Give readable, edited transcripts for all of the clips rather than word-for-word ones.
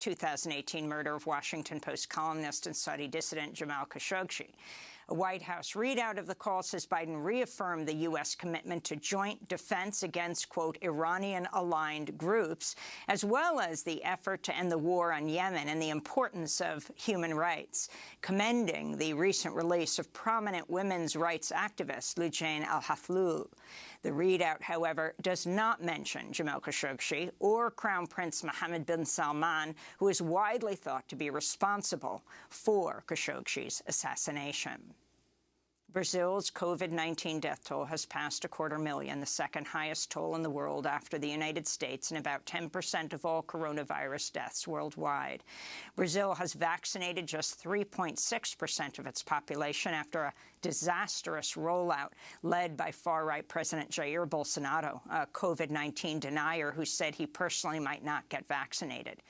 2018 murder of Washington Post columnist and Saudi dissident Jamal Khashoggi. A White House readout of the call says Biden reaffirmed the U.S. commitment to joint defense against, quote, Iranian-aligned groups, as well as the effort to end the war on Yemen and the importance of human rights, commending the recent release of prominent women's rights activist Loujain al-Hathloul. The readout, however, does not mention Jamal Khashoggi or Crown Prince Mohammed bin Salman, who is widely thought to be responsible for Khashoggi's assassination. Brazil's COVID-19 death toll has passed 250,000, the second highest toll in the world after the United States, and about 10% of all coronavirus deaths worldwide. Brazil has vaccinated just 3.6% of its population after a disastrous rollout led by far-right President Jair Bolsonaro, a COVID-19 denier who said he personally might not get vaccinated.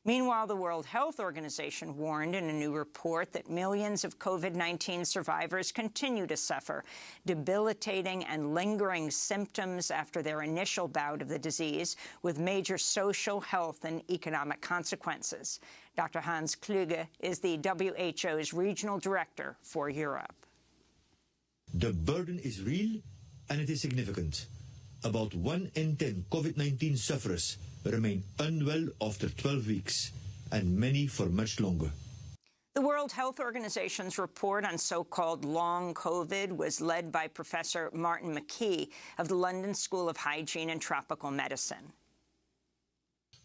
Meanwhile, the World Health Organization warned in a new report that millions of COVID-19 survivors continue to suffer debilitating and lingering symptoms after their initial bout of the disease, with major social, health, and economic consequences. Dr. Hans Kluge is the WHO's regional director for Europe. The burden is real and it is significant. About 1 in 10 COVID-19 sufferers remain unwell after 12 weeks, and many for much longer. The World Health Organization's report on so-called long COVID was led by Professor Martin McKee of the London School of Hygiene and Tropical Medicine.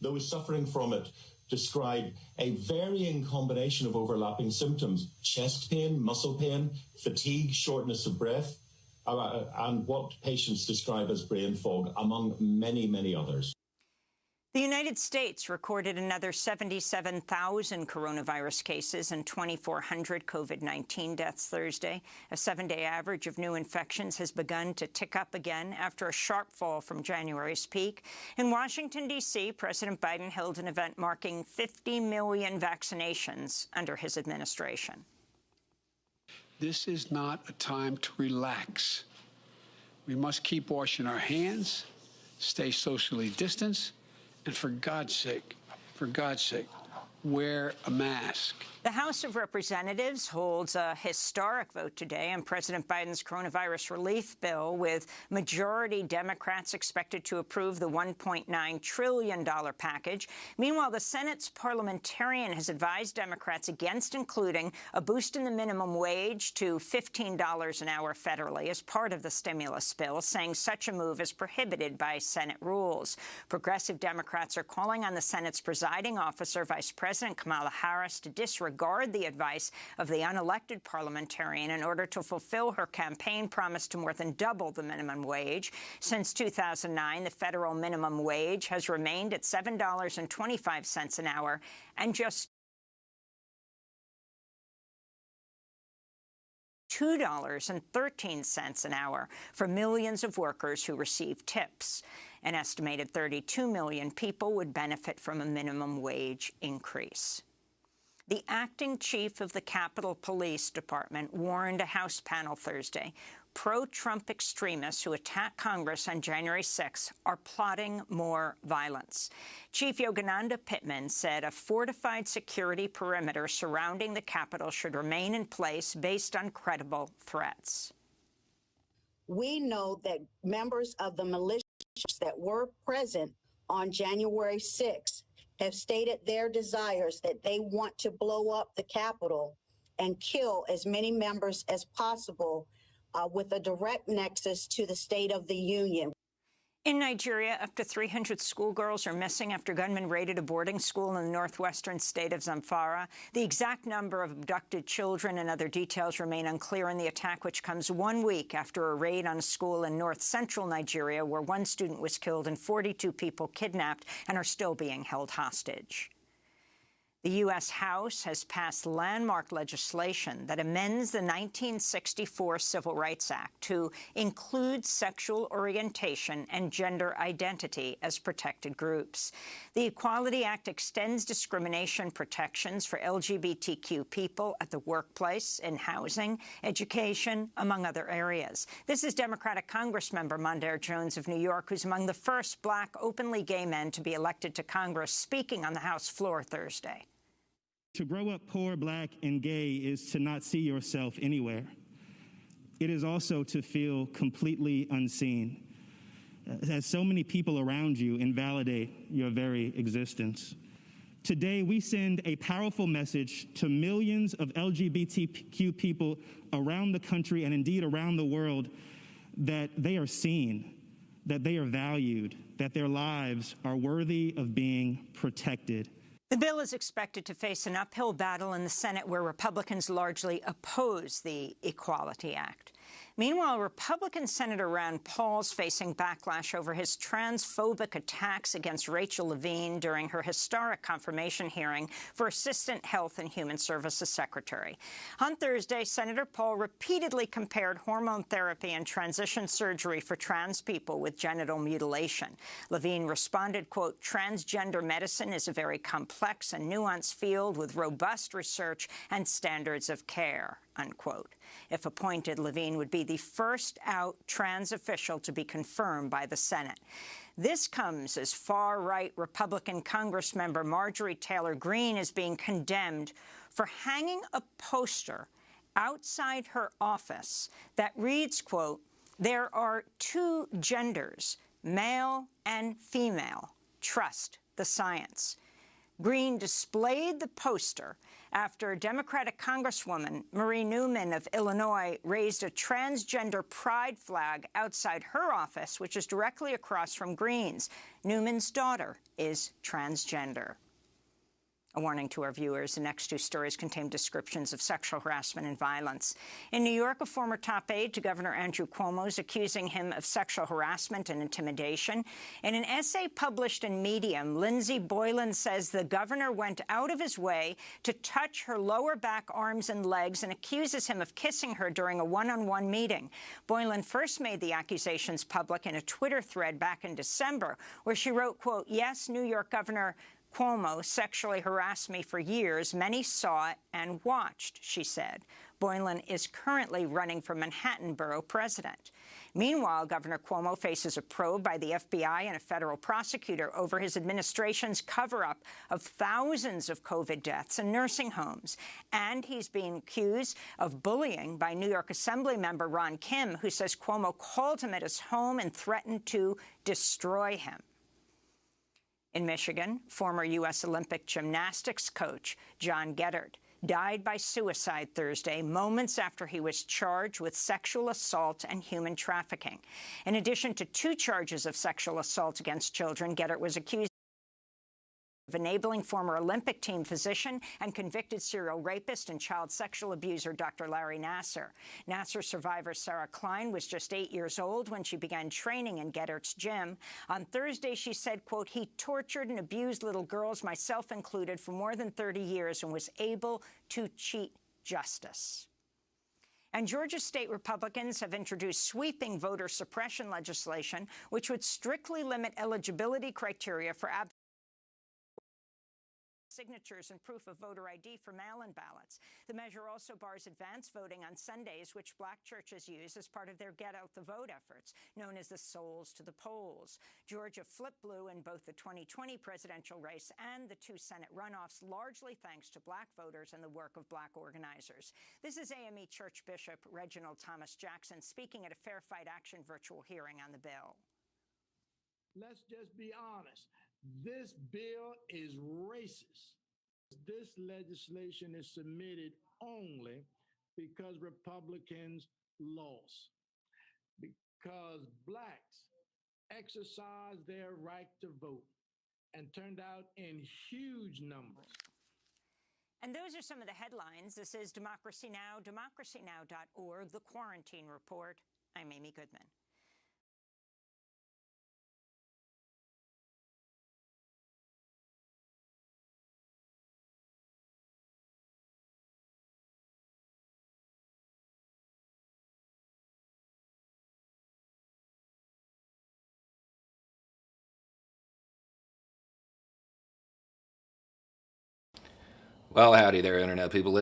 Those suffering from it describe a varying combination of overlapping symptoms: chest pain, muscle pain, fatigue, shortness of breath, and what patients describe as brain fog, among many, many others. The United States recorded another 77,000 coronavirus cases and 2,400 COVID-19 deaths Thursday. A 7-day average of new infections has begun to tick up again after a sharp fall from January's peak. In Washington, D.C., President Biden held an event marking 50 million vaccinations under his administration. This is not a time to relax. We must keep washing our hands, stay socially distanced, and for God's sake, wear a mask. The House of Representatives holds a historic vote today on President Biden's coronavirus relief bill, with majority Democrats expected to approve the $1.9 trillion package. Meanwhile, the Senate's parliamentarian has advised Democrats against including a boost in the minimum wage to $15 an hour federally as part of the stimulus bill, saying such a move is prohibited by Senate rules. Progressive Democrats are calling on the Senate's presiding officer, Vice President Kamala Harris, to disregard the advice of the unelected parliamentarian in order to fulfill her campaign promise to more than double the minimum wage. Since 2009, the federal minimum wage has remained at $7.25 an hour, and just $2.13 an hour for millions of workers who receive tips. An estimated 32 million people would benefit from a minimum wage increase. The acting chief of the Capitol Police Department warned a House panel Thursday pro-Trump extremists who attacked Congress on January 6 are plotting more violence. Chief Yogananda Pittman said a fortified security perimeter surrounding the Capitol should remain in place based on credible threats. We know that members of the militias that were present on January 6 have stated their desires that they want to blow up the Capitol and kill as many members as possible with a direct nexus to the State of the Union. In Nigeria, up to 300 schoolgirls are missing after gunmen raided a boarding school in the northwestern state of Zamfara. The exact number of abducted children and other details remain unclear in the attack, which comes 1 week after a raid on a school in north-central Nigeria where one student was killed and 42 people kidnapped and are still being held hostage. The U.S. House has passed landmark legislation that amends the 1964 Civil Rights Act to include sexual orientation and gender identity as protected groups. The Equality Act extends discrimination protections for LGBTQ people at the workplace, in housing, education, among other areas. This is Democratic Congressmember Mondaire Jones of New York, who's among the first Black openly gay men to be elected to Congress, speaking on the House floor Thursday. To grow up poor, Black, and gay is to not see yourself anywhere. It is also to feel completely unseen, as so many people around you invalidate your very existence. Today, we send a powerful message to millions of LGBTQ people around the country and indeed around the world that they are seen, that they are valued, that their lives are worthy of being protected. The bill is expected to face an uphill battle in the Senate, where Republicans largely oppose the Equality Act. Meanwhile, Republican Senator Rand Paul's facing backlash over his transphobic attacks against Rachel Levine during her historic confirmation hearing for Assistant Health and Human Services Secretary. On Thursday, Senator Paul repeatedly compared hormone therapy and transition surgery for trans people with genital mutilation. Levine responded, quote, "Transgender medicine is a very complex and nuanced field with robust research and standards of care," unquote. If appointed, Levine would be the first out trans official to be confirmed by the Senate. This comes as far-right Republican Congressmember Marjorie Taylor Greene is being condemned for hanging a poster outside her office that reads, quote, "There are two genders, male and female. Trust the science." Greene displayed the poster after Democratic Congresswoman Marie Newman of Illinois raised a transgender pride flag outside her office, which is directly across from Greene's. Newman's daughter is transgender. A warning to our viewers, the next two stories contain descriptions of sexual harassment and violence. In New York, a former top aide to Governor Andrew Cuomo is accusing him of sexual harassment and intimidation. In an essay published in Medium, Lindsay Boylan says the governor went out of his way to touch her lower back, arms, and legs and accuses him of kissing her during a one-on-one meeting. Boylan first made the accusations public in a Twitter thread back in December, where she wrote, quote, "Yes, New York Governor Cuomo sexually harassed me for years. Many saw it and watched," she said. Boylan is currently running for Manhattan Borough President. Meanwhile, Governor Cuomo faces a probe by the FBI and a federal prosecutor over his administration's cover-up of thousands of COVID deaths in nursing homes. And he's being accused of bullying by New York Assemblymember Ron Kim, who says Cuomo called him at his home and threatened to destroy him. In Michigan, former U.S. Olympic gymnastics coach John Geddert died by suicide Thursday, moments after he was charged with sexual assault and human trafficking. In addition to 2 charges of sexual assault against children, Geddert was accused of enabling former Olympic team physician and convicted serial rapist and child sexual abuser Dr. Larry Nassar. Nassar survivor Sarah Klein was just 8 years old when she began training in Geddert's gym. On Thursday, she said, quote, "He tortured and abused little girls, myself included, for more than 30 years and was able to cheat justice." And Georgia state Republicans have introduced sweeping voter suppression legislation, which would strictly limit eligibility criteria for signatures and proof of voter ID for mail-in ballots. The measure also bars advance voting on Sundays, which Black churches use as part of their Get Out the Vote efforts, known as the Souls to the Polls. Georgia flipped blue in both the 2020 presidential race and the 2 Senate runoffs, largely thanks to Black voters and the work of Black organizers. This is AME Church Bishop Reginald Thomas Jackson speaking at a Fair Fight Action virtual hearing on the bill. Let's just be honest. This bill is racist. This legislation is submitted only because Republicans lost, because Blacks exercised their right to vote and turned out in huge numbers. And those are some of the headlines. This is Democracy Now!, democracynow.org, The Quarantine Report. I'm Amy Goodman. Well, howdy there, Internet people.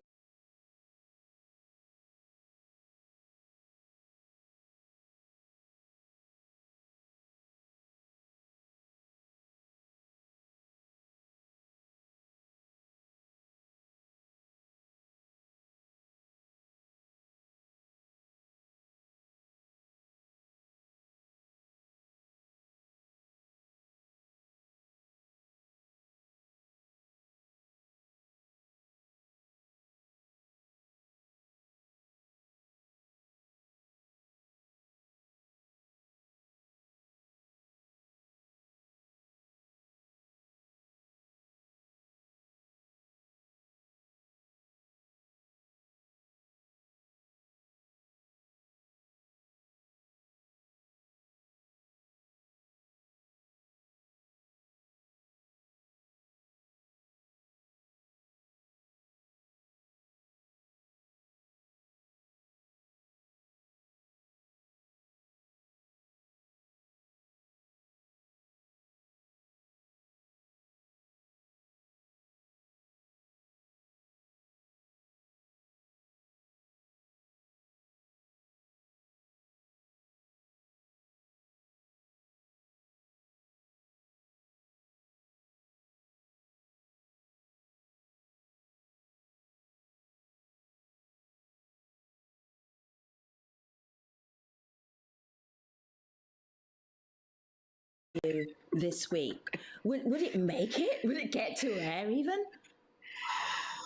This week. Would it make it? Would it get to air even?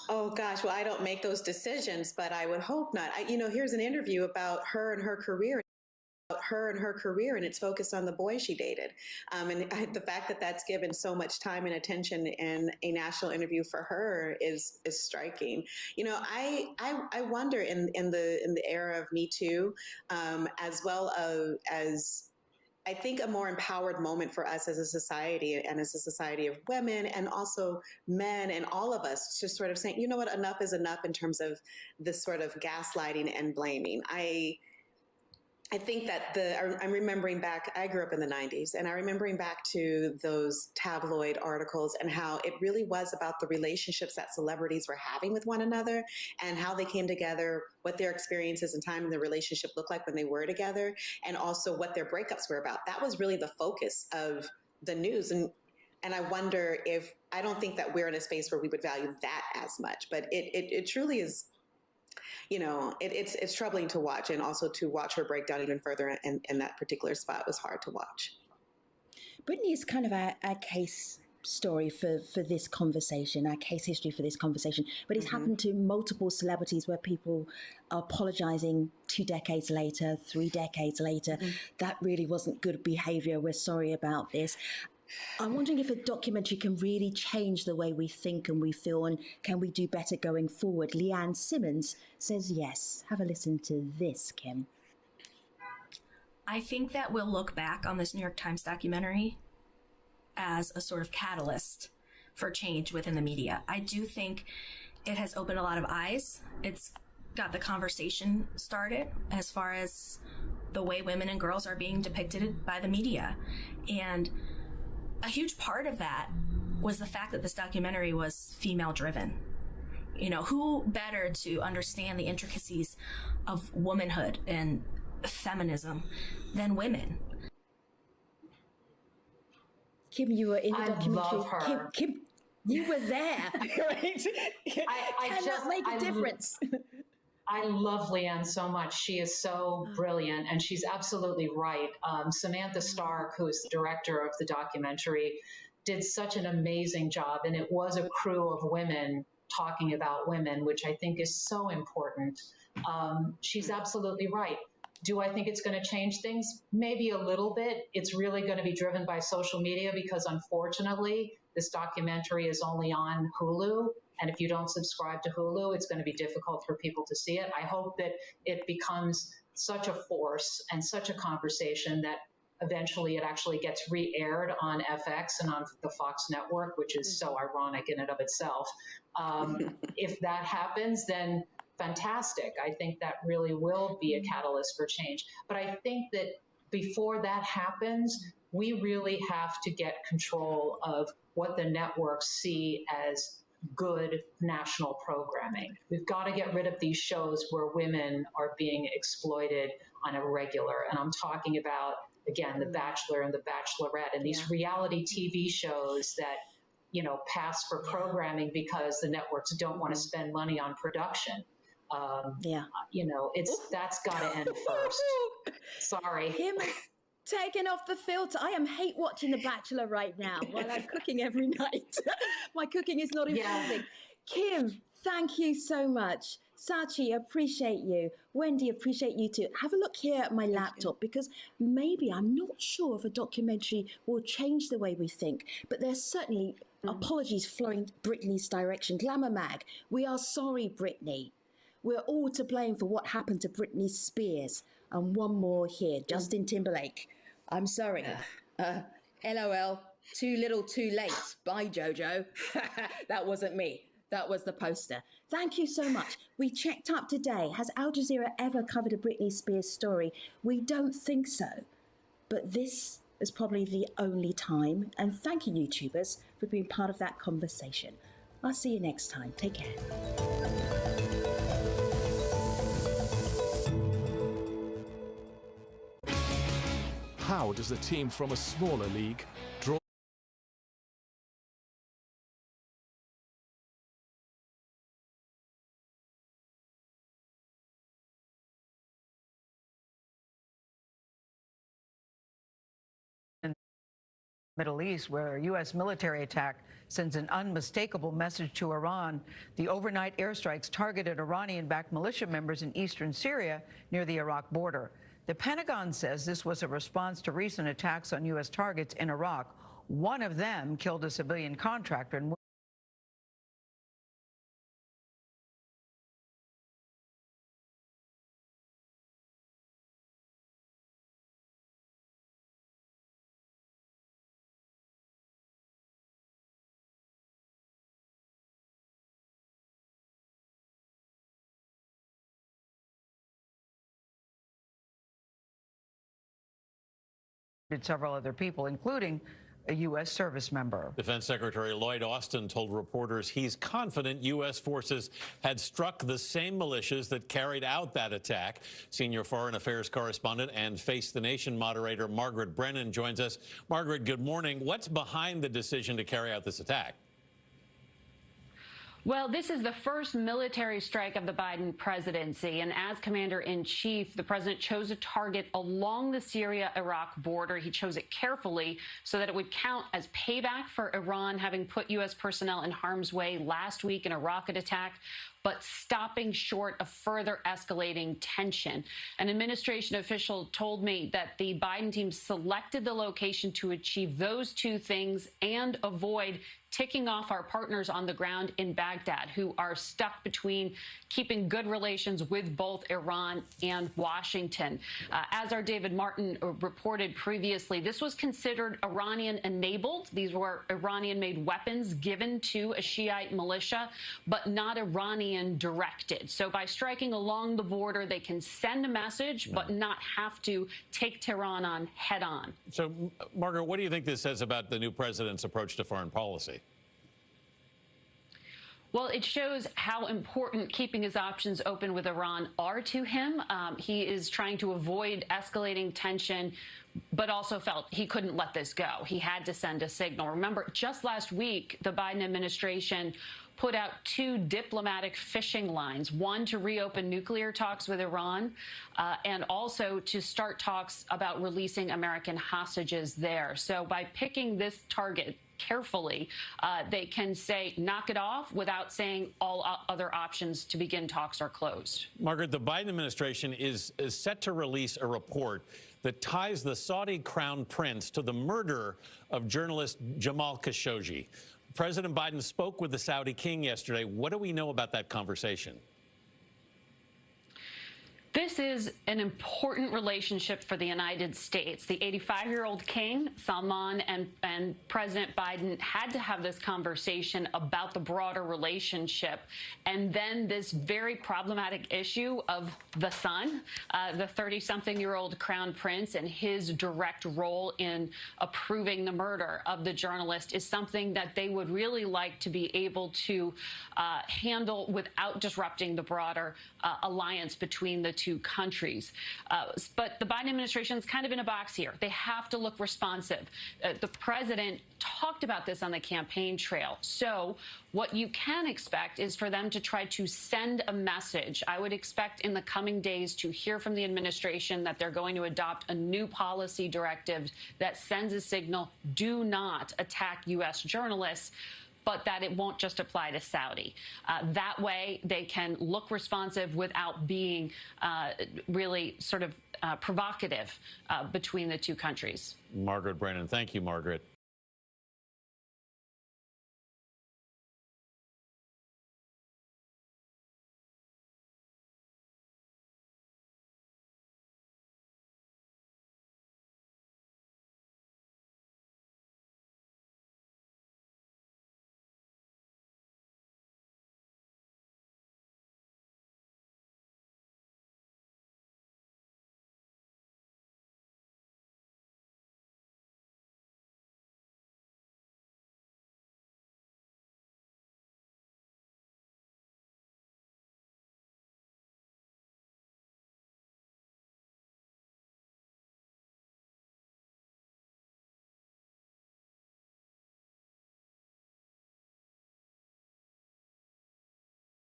Oh gosh, well, I don't make those decisions, but I would hope not. Here's an interview about her and her career. And it's focused on the boy she dated. The fact that that's given so much time and attention in a national interview for her is striking. I wonder in the era of Me Too, as well as I think a more empowered moment for us as a society and as a society of women and also men and all of us to sort of saying, you know what, enough is enough in terms of this sort of gaslighting and blaming. I think that I'm remembering back, I grew up in the 90s, and I'm remembering back to those tabloid articles and how it really was about the relationships that celebrities were having with one another and how they came together, what their experiences and time in the relationship looked like when they were together, and also what their breakups were about. That was really the focus of the news. And I wonder I don't think that we're in a space where we would value that as much, but it truly is. It's troubling to watch, and also to watch her break down even further in that particular spot was hard to watch. Brittany is kind of our case story for this conversation, our case history for this conversation, but it's happened to multiple celebrities where people are apologizing 2 decades later, 3 decades later. That really wasn't good behavior. We're sorry about this. I'm wondering if a documentary can really change the way we think and we feel, and can we do better going forward? Leanne Simmons says yes. Have a listen to this, Kim. I think that we'll look back on this New York Times documentary as a sort of catalyst for change within the media. I do think it has opened a lot of eyes. It's got the conversation started as far as the way women and girls are being depicted by the media. And a huge part of that was the fact that this documentary was female driven. Who better to understand the intricacies of womanhood and feminism than women? Kim, you were in the documentary. I love her. Kim, you were there, right? Cannot make a difference. I love Leanne so much. She is so brilliant, and she's absolutely right. Samantha Stark, who is the director of the documentary, did such an amazing job, and it was a crew of women talking about women, which I think is so important. She's absolutely right. Do I think it's going to change things? Maybe a little bit. It's really going to be driven by social media because, unfortunately, this documentary is only on Hulu. And if you don't subscribe to Hulu, it's going to be difficult for people to see it. I hope that it becomes such a force and such a conversation that eventually it actually gets re-aired on FX and on the Fox network, which is so ironic in and of itself. If that happens, then fantastic. I think that really will be a catalyst for change. But I think that before that happens, we really have to get control of what the networks see as good national programming. We've got to get rid of these shows where women are being exploited on a regular. And I'm talking about, again, The Bachelor and The Bachelorette and these reality TV shows that, you know, pass for programming because the networks don't want to spend money on production. You know, that's got to end first. Sorry. Kim has taken off the filter. I am hate watching The Bachelor right now while I'm cooking every night. My cooking is not improving. Kim, thank you so much. Sachi, appreciate you. Wendy, appreciate you too. Have a look here at my laptop because maybe I'm not sure if a documentary will change the way we think, but there's certainly apologies flowing Britney's direction. Glamour Mag, we are sorry, Britney. We're all to blame for what happened to Britney Spears. And one more here, Justin Timberlake. I'm sorry. LOL, too little, too late. Bye, Jojo. That wasn't me. That was the poster. Thank you so much. We checked up today. Has Al Jazeera ever covered a Britney Spears story? We don't think so. But this is probably the only time. And thank you, YouTubers, for being part of that conversation. I'll see you next time. Take care. How does a team from a smaller league draw Middle East, where a U.S. military attack sends an unmistakable message to Iran? The overnight airstrikes targeted Iranian-backed militia members in eastern Syria near the Iraq border. The Pentagon says this was a response to recent attacks on U.S. targets in Iraq. One of them killed a civilian contractor and several other people, including a U.S. service member. Defense Secretary Lloyd Austin told reporters he's confident U.S. forces had struck the same militias that carried out that attack. Senior foreign affairs correspondent and Face the Nation moderator Margaret Brennan joins us. Margaret, good morning. What's behind the decision to carry out this attack? Well, this is the first military strike of the Biden presidency. And as commander-in-chief, the president chose a target along the Syria-Iraq border. He chose it carefully so that it would count as payback for Iran having put U.S. personnel in harm's way last week in a rocket attack, but stopping short of further escalating tension. An administration official told me that the Biden team selected the location to achieve those two things and avoid ticking off our partners on the ground in Baghdad, who are stuck between keeping good relations with both Iran and Washington. As our David Martin reported previously, this was considered Iranian-enabled. These were Iranian-made weapons given to a Shiite militia, but not Iranian-directed. So by striking along the border, they can send a message, but not have to take Tehran on head-on. So, Margaret, what do you think this says about the new president's approach to foreign policy? Well, it shows how important keeping his options open with Iran are to him. He is trying to avoid escalating tension, but also felt he couldn't let this go. He had to send a signal. Remember, just last week, the Biden administration put out two diplomatic fishing lines, one to reopen nuclear talks with Iran and also to start talks about releasing American hostages there. So by picking this target carefully, they can say knock it off without saying all other options to begin talks are closed. Margaret, the Biden administration is set to release a report that ties the Saudi crown prince to the murder of journalist Jamal Khashoggi. President Biden spoke with the Saudi king yesterday. What do we know about that conversation? This is an important relationship for the United States. The 85-year-old king, Salman, and President Biden had to have this conversation about the broader relationship. And then this very problematic issue of the son, the 30-something-year-old crown prince, and his direct role in approving the murder of the journalist is something that they would really like to be able to handle without disrupting the broader alliance between the two countries. But the Biden administration is kind of in a box here. They have to look responsive. The president talked about this on the campaign trail. So what you can expect is for them to try to send a message. I would expect in the coming days to hear from the administration that they're going to adopt a new policy directive that sends a signal, do not attack U.S. journalists, but that it won't just apply to Saudi. That way, they can look responsive without being really sort of provocative between the two countries. Margaret Brennan. Thank you, Margaret.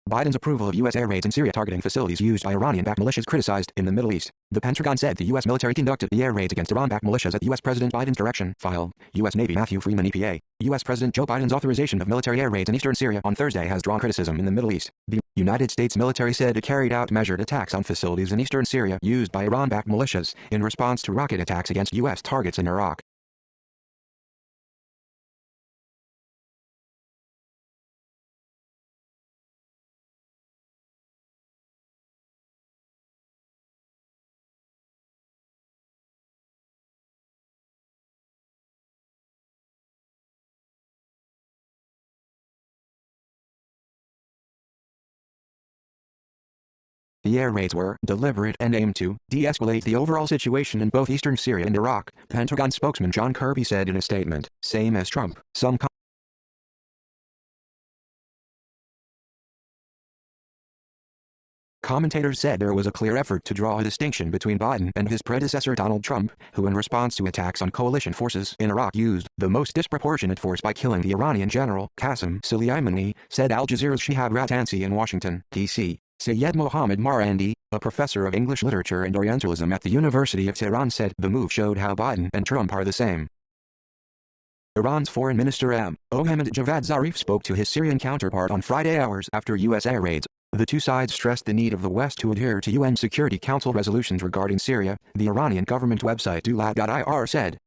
Biden's approval of U.S. air raids in Syria targeting facilities used by Iranian-backed militias criticized in the Middle East. The Pentagon said the U.S. military conducted the air raids against Iran-backed militias at U.S. President Biden's direction. File. U.S. Navy Matthew Freeman EPA. U.S. President Joe Biden's authorization of military air raids in eastern Syria on Thursday has drawn criticism in the Middle East. The United States military said it carried out measured attacks on facilities in eastern Syria used by Iran-backed militias in response to rocket attacks against U.S. targets in Iraq. The air raids were deliberate and aimed to de-escalate the overall situation in both eastern Syria and Iraq, Pentagon spokesman John Kirby said in a statement. Same as Trump. Some commentators said there was a clear effort to draw a distinction between Biden and his predecessor Donald Trump, who in response to attacks on coalition forces in Iraq used the most disproportionate force by killing the Iranian general, Qasem Soleimani, said Al Jazeera's Shihab Ratansi in Washington, D.C. Syed Mohammad Marandi, a professor of English literature and Orientalism at the University of Tehran, said the move showed how Biden and Trump are the same. Iran's Foreign Minister Mohammad Javad Zarif spoke to his Syrian counterpart on Friday hours after U.S. air raids. The two sides stressed the need of the West to adhere to UN Security Council resolutions regarding Syria, the Iranian government website Dulad.ir said.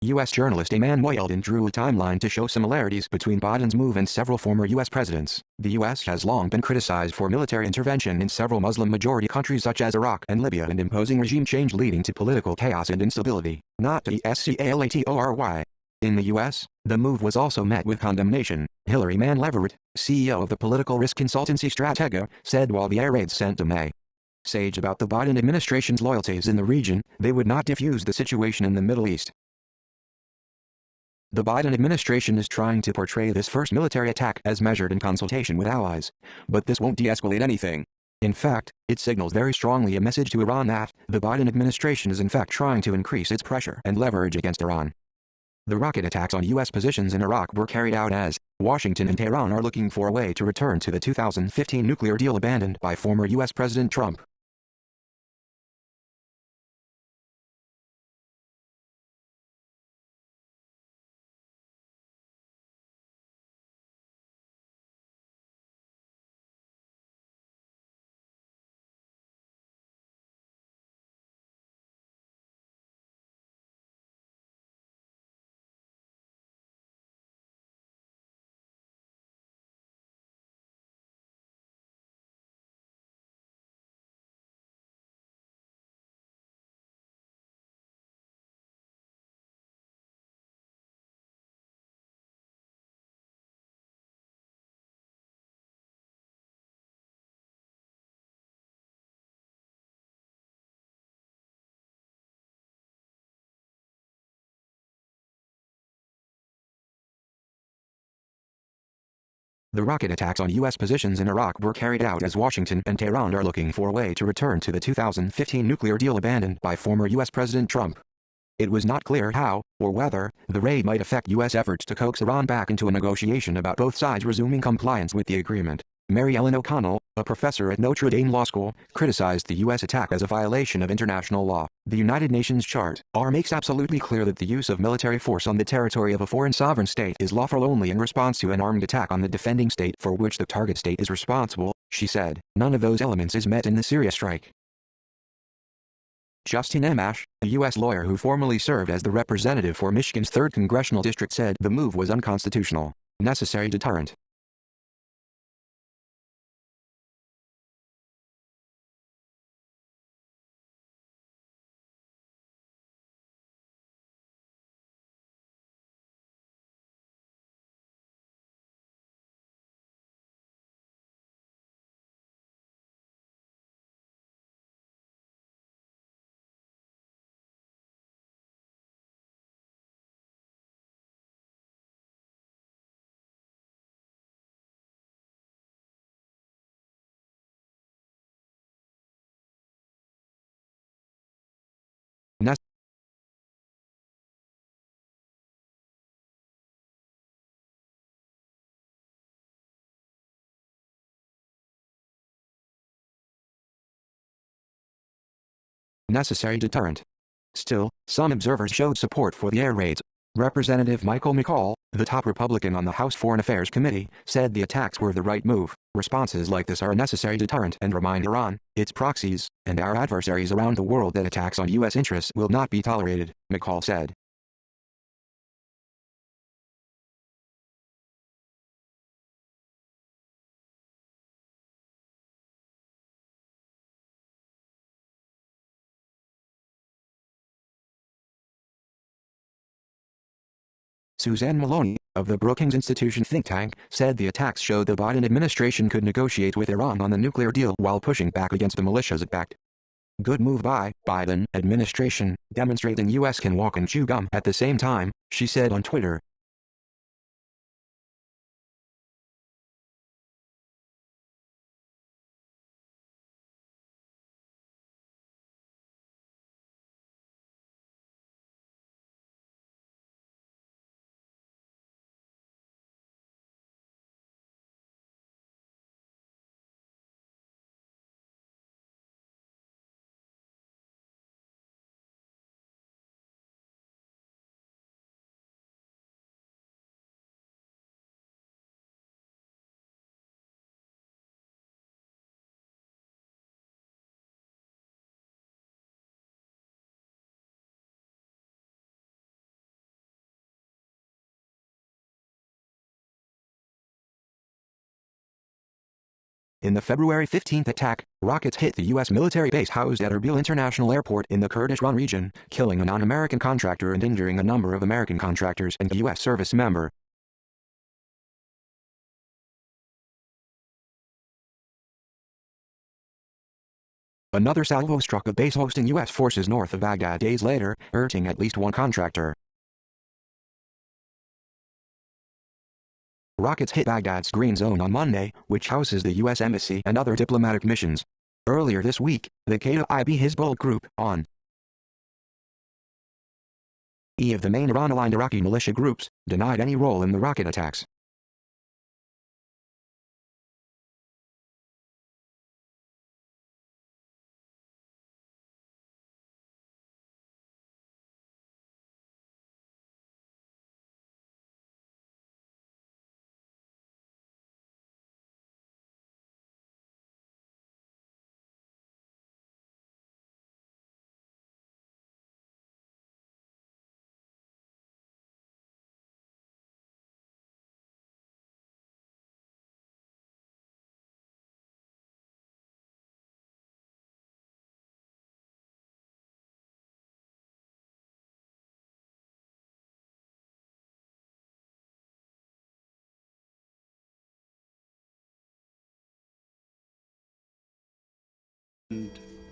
U.S. journalist Eman Moyeldin drew a timeline to show similarities between Biden's move and several former U.S. presidents. The U.S. has long been criticized for military intervention in several Muslim-majority countries such as Iraq and Libya and imposing regime change leading to political chaos and instability. Not the SCALATORY. In the U.S., the move was also met with condemnation. Hilary Mann Leverett, CEO of the political risk consultancy Stratega, said while the air raids sent a message about the Biden administration's loyalties in the region, they would not diffuse the situation in the Middle East. The Biden administration is trying to portray this first military attack as measured in consultation with allies, but this won't de-escalate anything. In fact, it signals very strongly a message to Iran that the Biden administration is in fact trying to increase its pressure and leverage against Iran. The rocket attacks on U.S. positions in Iraq were carried out as Washington and Tehran are looking for a way to return to the 2015 nuclear deal abandoned by former U.S. President Trump. The rocket attacks on U.S. positions in Iraq were carried out as Washington and Tehran are looking for a way to return to the 2015 nuclear deal abandoned by former U.S. President Trump. It was not clear how, or whether, the raid might affect U.S. efforts to coax Iran back into a negotiation about both sides resuming compliance with the agreement. Mary Ellen O'Connell, a professor at Notre Dame Law School, criticized the U.S. attack as a violation of international law. The United Nations Charter makes absolutely clear that the use of military force on the territory of a foreign sovereign state is lawful only in response to an armed attack on the defending state for which the target state is responsible, she said. None of those elements is met in the Syria strike. Justin Amash, a U.S. lawyer who formerly served as the representative for Michigan's 3rd Congressional District, said the move was unconstitutional. Necessary deterrent. Necessary deterrent. Still, some observers showed support for the air raids. Representative Michael McCall, the top Republican on the House Foreign Affairs Committee, said the attacks were the right move. Responses like this are a necessary deterrent and remind Iran, its proxies, and our adversaries around the world that attacks on U.S. interests will not be tolerated, McCall said. Suzanne Maloney, of the Brookings Institution think tank, said the attacks showed the Biden administration could negotiate with Iran on the nuclear deal while pushing back against the militias it backed. Good move by Biden administration, demonstrating U.S. can walk and chew gum at the same time, she said on Twitter. In the February 15th attack, rockets hit the U.S. military base housed at Erbil International Airport in the Kurdish-run region, killing a non-American contractor and injuring a number of American contractors and a U.S. service member. Another salvo struck a base hosting U.S. forces north of Baghdad days later, hurting at least one contractor. Rockets hit Baghdad's Green Zone on Monday, which houses the U.S. Embassy and other diplomatic missions. Earlier this week, the Kataib Hezbollah group, of the main Iran-aligned Iraqi militia groups, denied any role in the rocket attacks.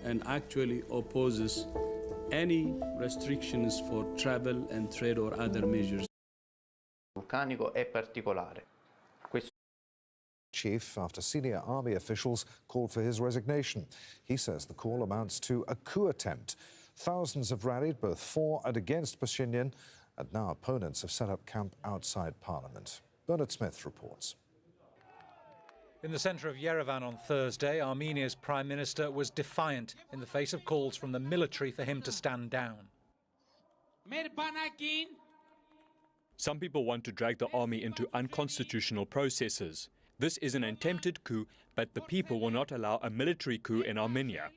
And actually opposes any restrictions for travel and trade or other measures. Vulcanico è particolare. Chief after senior army officials called for his resignation. He says the call amounts to a coup attempt. Thousands have rallied both for and against Pashinyan, and now opponents have set up camp outside Parliament. Bernard Smith reports. In the centre of Yerevan on Thursday, Armenia's Prime Minister was defiant in the face of calls from the military for him to stand down. Some people want to drag the army into unconstitutional processes. This is an attempted coup, but the people will not allow a military coup in Armenia.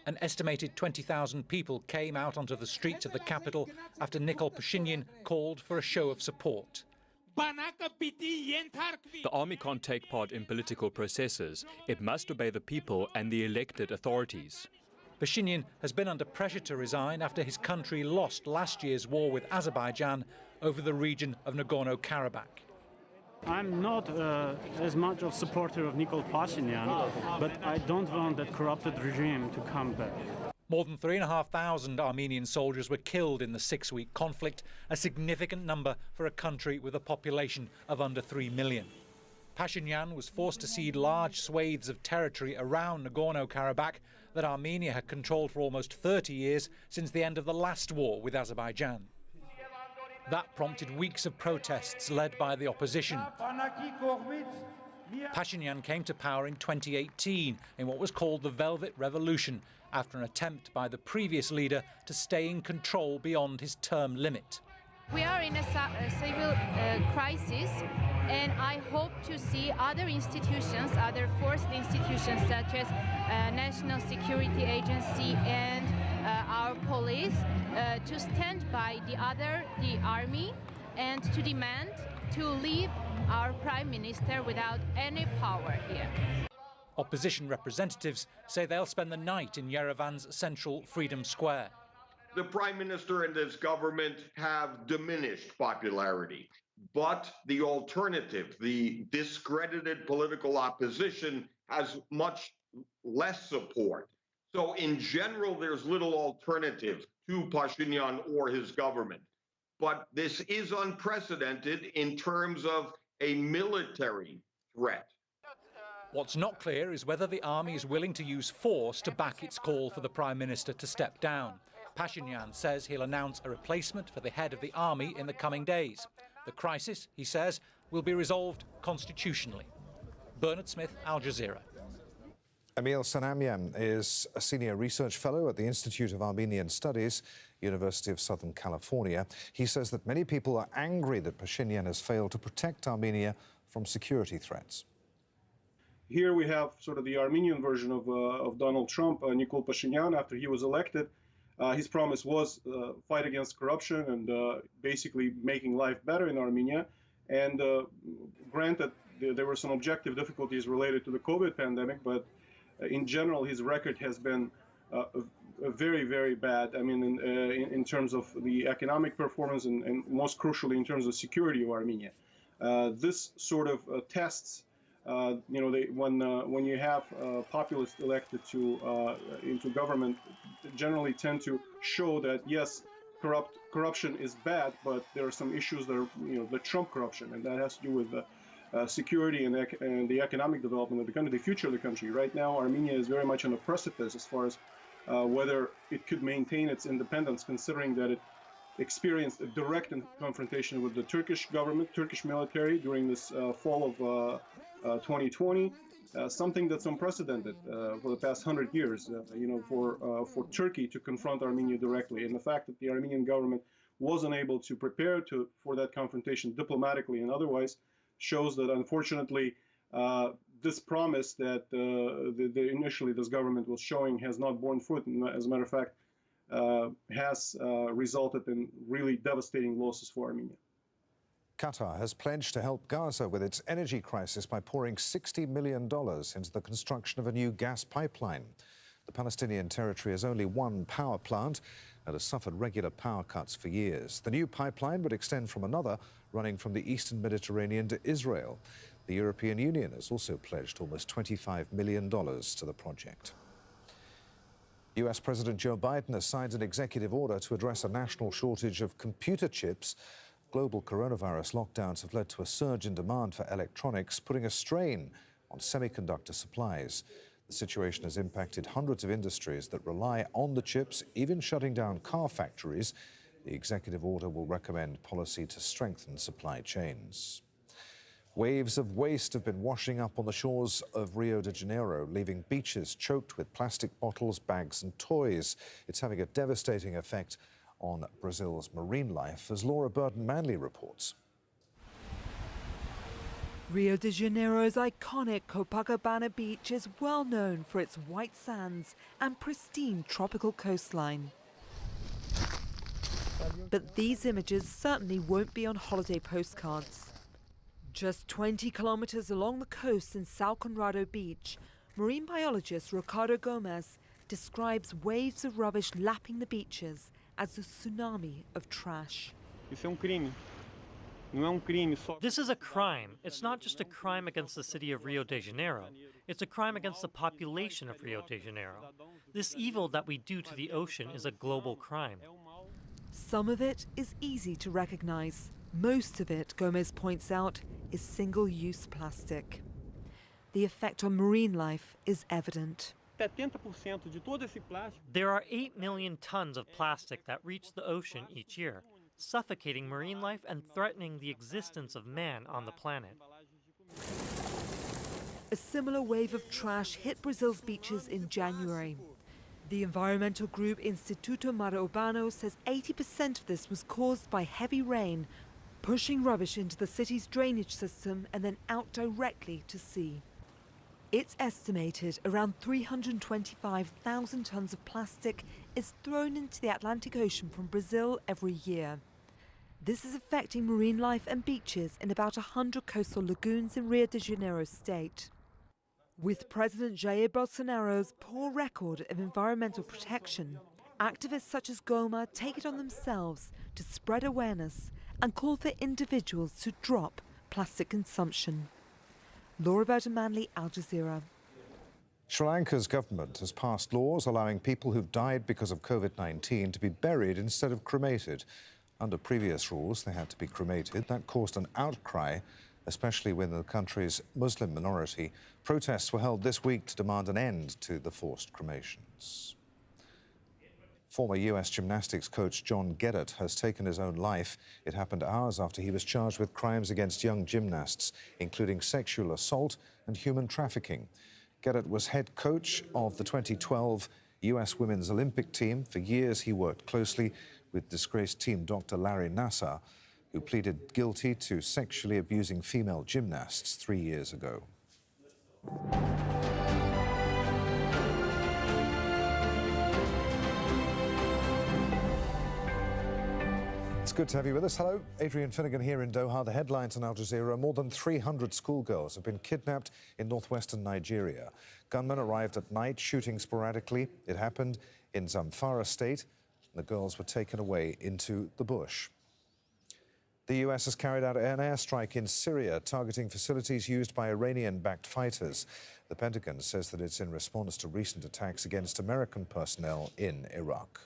An estimated 20,000 people came out onto the streets of the capital after Nikol Pashinyan called for a show of support. The army can't take part in political processes. It must obey the people and the elected authorities. Pashinyan has been under pressure to resign after his country lost last year's war with Azerbaijan over the region of Nagorno-Karabakh. I'm not as much of a supporter of Nikol Pashinyan, but I don't want that corrupted regime to come back. More than 3,500 Armenian soldiers were killed in the 6-week conflict, a significant number for a country with a population of under 3 million. Pashinyan was forced to cede large swathes of territory around Nagorno-Karabakh that Armenia had controlled for almost 30 years since the end of the last war with Azerbaijan. That prompted weeks of protests led by the opposition. Pashinyan came to power in 2018 in what was called the Velvet Revolution, after an attempt by the previous leader to stay in control beyond his term limit. We are in a civil crisis, and I hope to see other institutions, other forced institutions such as National Security Agency and our police to stand by the army, and to demand to leave our Prime Minister without any power here. Opposition representatives say they'll spend the night in Yerevan's central Freedom Square. The Prime Minister and his government have diminished popularity, but the alternative, the discredited political opposition, has much less support. So in general, there's little alternative to Pashinyan or his government. But this is unprecedented in terms of a military threat. What's not clear is whether the army is willing to use force to back its call for the Prime Minister to step down. Pashinyan says he'll announce a replacement for the head of the army in the coming days. The crisis, he says, will be resolved constitutionally. Bernard Smith, Al Jazeera. Emil Sanamyan is a senior research fellow at the Institute of Armenian Studies, University of Southern California. He says that many people are angry that Pashinyan has failed to protect Armenia from security threats. Here we have sort of the Armenian version of Donald Trump, Nikol Pashinyan. After he was elected, his promise was fight against corruption and basically making life better in Armenia. And granted, there were some objective difficulties related to the COVID pandemic, but in general, his record has been very, very bad. I mean, in terms of the economic performance and most crucially in terms of security of Armenia. This sort of tests, when you have populists elected into government, generally tend to show that yes, corruption is bad, but there are some issues that are, the Trump corruption, and that has to do with security and the economic development of the country, the future of the country. Right now, Armenia is very much on a precipice as far as whether it could maintain its independence, considering that it experienced a direct confrontation with the Turkish government, Turkish military during this fall of 2020, something that's unprecedented for the past 100 years, for Turkey to confront Armenia directly. And the fact that the Armenian government was unable to prepare for that confrontation diplomatically and otherwise shows that, unfortunately, this promise that initially this government was showing has not borne fruit. And as a matter of fact, has resulted in really devastating losses for Armenia. Qatar has pledged to help Gaza with its energy crisis by pouring $60 million into the construction of a new gas pipeline. The Palestinian territory has only one power plant and has suffered regular power cuts for years. The new pipeline would extend from another running from the eastern Mediterranean to Israel. The European Union has also pledged almost $25 million to the project. US President Joe Biden has signed an executive order to address a national shortage of computer chips. Global coronavirus lockdowns have led to a surge in demand for electronics, putting a strain on semiconductor supplies. The situation has impacted hundreds of industries that rely on the chips, even shutting down car factories. The executive order will recommend policy to strengthen supply chains. Waves of waste have been washing up on the shores of Rio de Janeiro, leaving beaches choked with plastic bottles, bags and toys. It's having a devastating effect on Brazil's marine life, as Laura Burden-Manley reports. Rio de Janeiro's iconic Copacabana beach is well known for its white sands and pristine tropical coastline. But these images certainly won't be on holiday postcards. Just 20 kilometers along the coast in São Conrado Beach, marine biologist Ricardo Gomez describes waves of rubbish lapping the beaches as a tsunami of trash. This is a crime. It's not just a crime against the city of Rio de Janeiro. It's a crime against the population of Rio de Janeiro. This evil that we do to the ocean is a global crime. Some of it is easy to recognize. Most of it, Gomez points out, is single-use plastic. The effect on marine life is evident. There are 8 million tons of plastic that reach the ocean each year, suffocating marine life and threatening the existence of man on the planet. A similar wave of trash hit Brazil's beaches in January. The environmental group Instituto Mar Urbano says 80% of this was caused by heavy rain, pushing rubbish into the city's drainage system and then out directly to sea. It's estimated around 325,000 tons of plastic is thrown into the Atlantic Ocean from Brazil every year. This is affecting marine life and beaches in about 100 coastal lagoons in Rio de Janeiro state. With President Jair Bolsonaro's poor record of environmental protection, activists such as Goma take it on themselves to spread awareness and call for individuals to drop plastic consumption. Laura Burden-Manley, Al Jazeera. Sri Lanka's government has passed laws allowing people who've died because of COVID-19 to be buried instead of cremated. Under previous rules, they had to be cremated. That caused an outcry, especially within the country's Muslim minority. Protests were held this week to demand an end to the forced cremations. Former US gymnastics coach John Gueddert has taken his own life. It happened hours after he was charged with crimes against young gymnasts, including sexual assault and human trafficking. Gueddert was head coach of the 2012 US Women's Olympic team. For years, he worked closely with disgraced team Dr. Larry Nassar, who pleaded guilty to sexually abusing female gymnasts 3 years ago. It's good to have you with us. Hello, Adrian Finnegan here in Doha. The headlines on Al Jazeera: more than 300 schoolgirls have been kidnapped in northwestern Nigeria. Gunmen arrived at night, shooting sporadically. It happened in Zamfara state. The girls were taken away into the bush. The US has carried out an airstrike in Syria, targeting facilities used by Iranian-backed fighters. The Pentagon says that it's in response to recent attacks against American personnel in Iraq.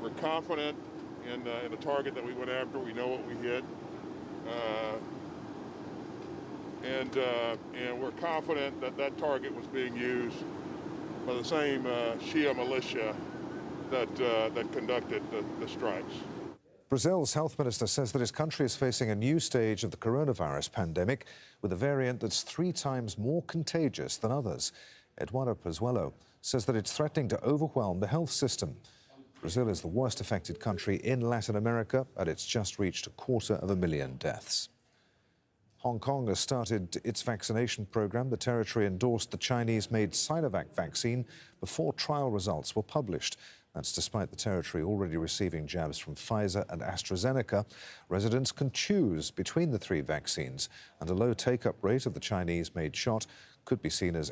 We're confident in the target that we went after. We know what we hit. And we're confident that that target was being used by the same Shia militia that conducted the strikes. Brazil's health minister says that his country is facing a new stage of the coronavirus pandemic with a variant that's 3 times more contagious than others. Eduardo Pazuello says that it's threatening to overwhelm the health system. Brazil is the worst affected country in Latin America, and it's just reached 250,000 deaths. Hong Kong has started its vaccination program. The territory endorsed the Chinese-made Sinovac vaccine before trial results were published. That's despite the territory already receiving jabs from Pfizer and AstraZeneca. Residents can choose between the 3 vaccines, and a low take-up rate of the Chinese-made shot could be seen as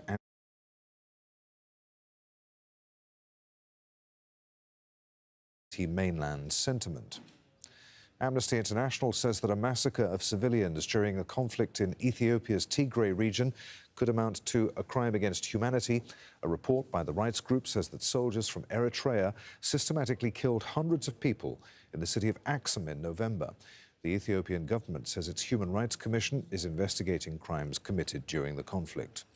anti-mainland sentiment. Amnesty International says that a massacre of civilians during a conflict in Ethiopia's Tigray region could amount to a crime against humanity. A report by the rights group says that soldiers from Eritrea systematically killed hundreds of people in the city of Axum in November. The Ethiopian government says its Human Rights Commission is investigating crimes committed during the conflict.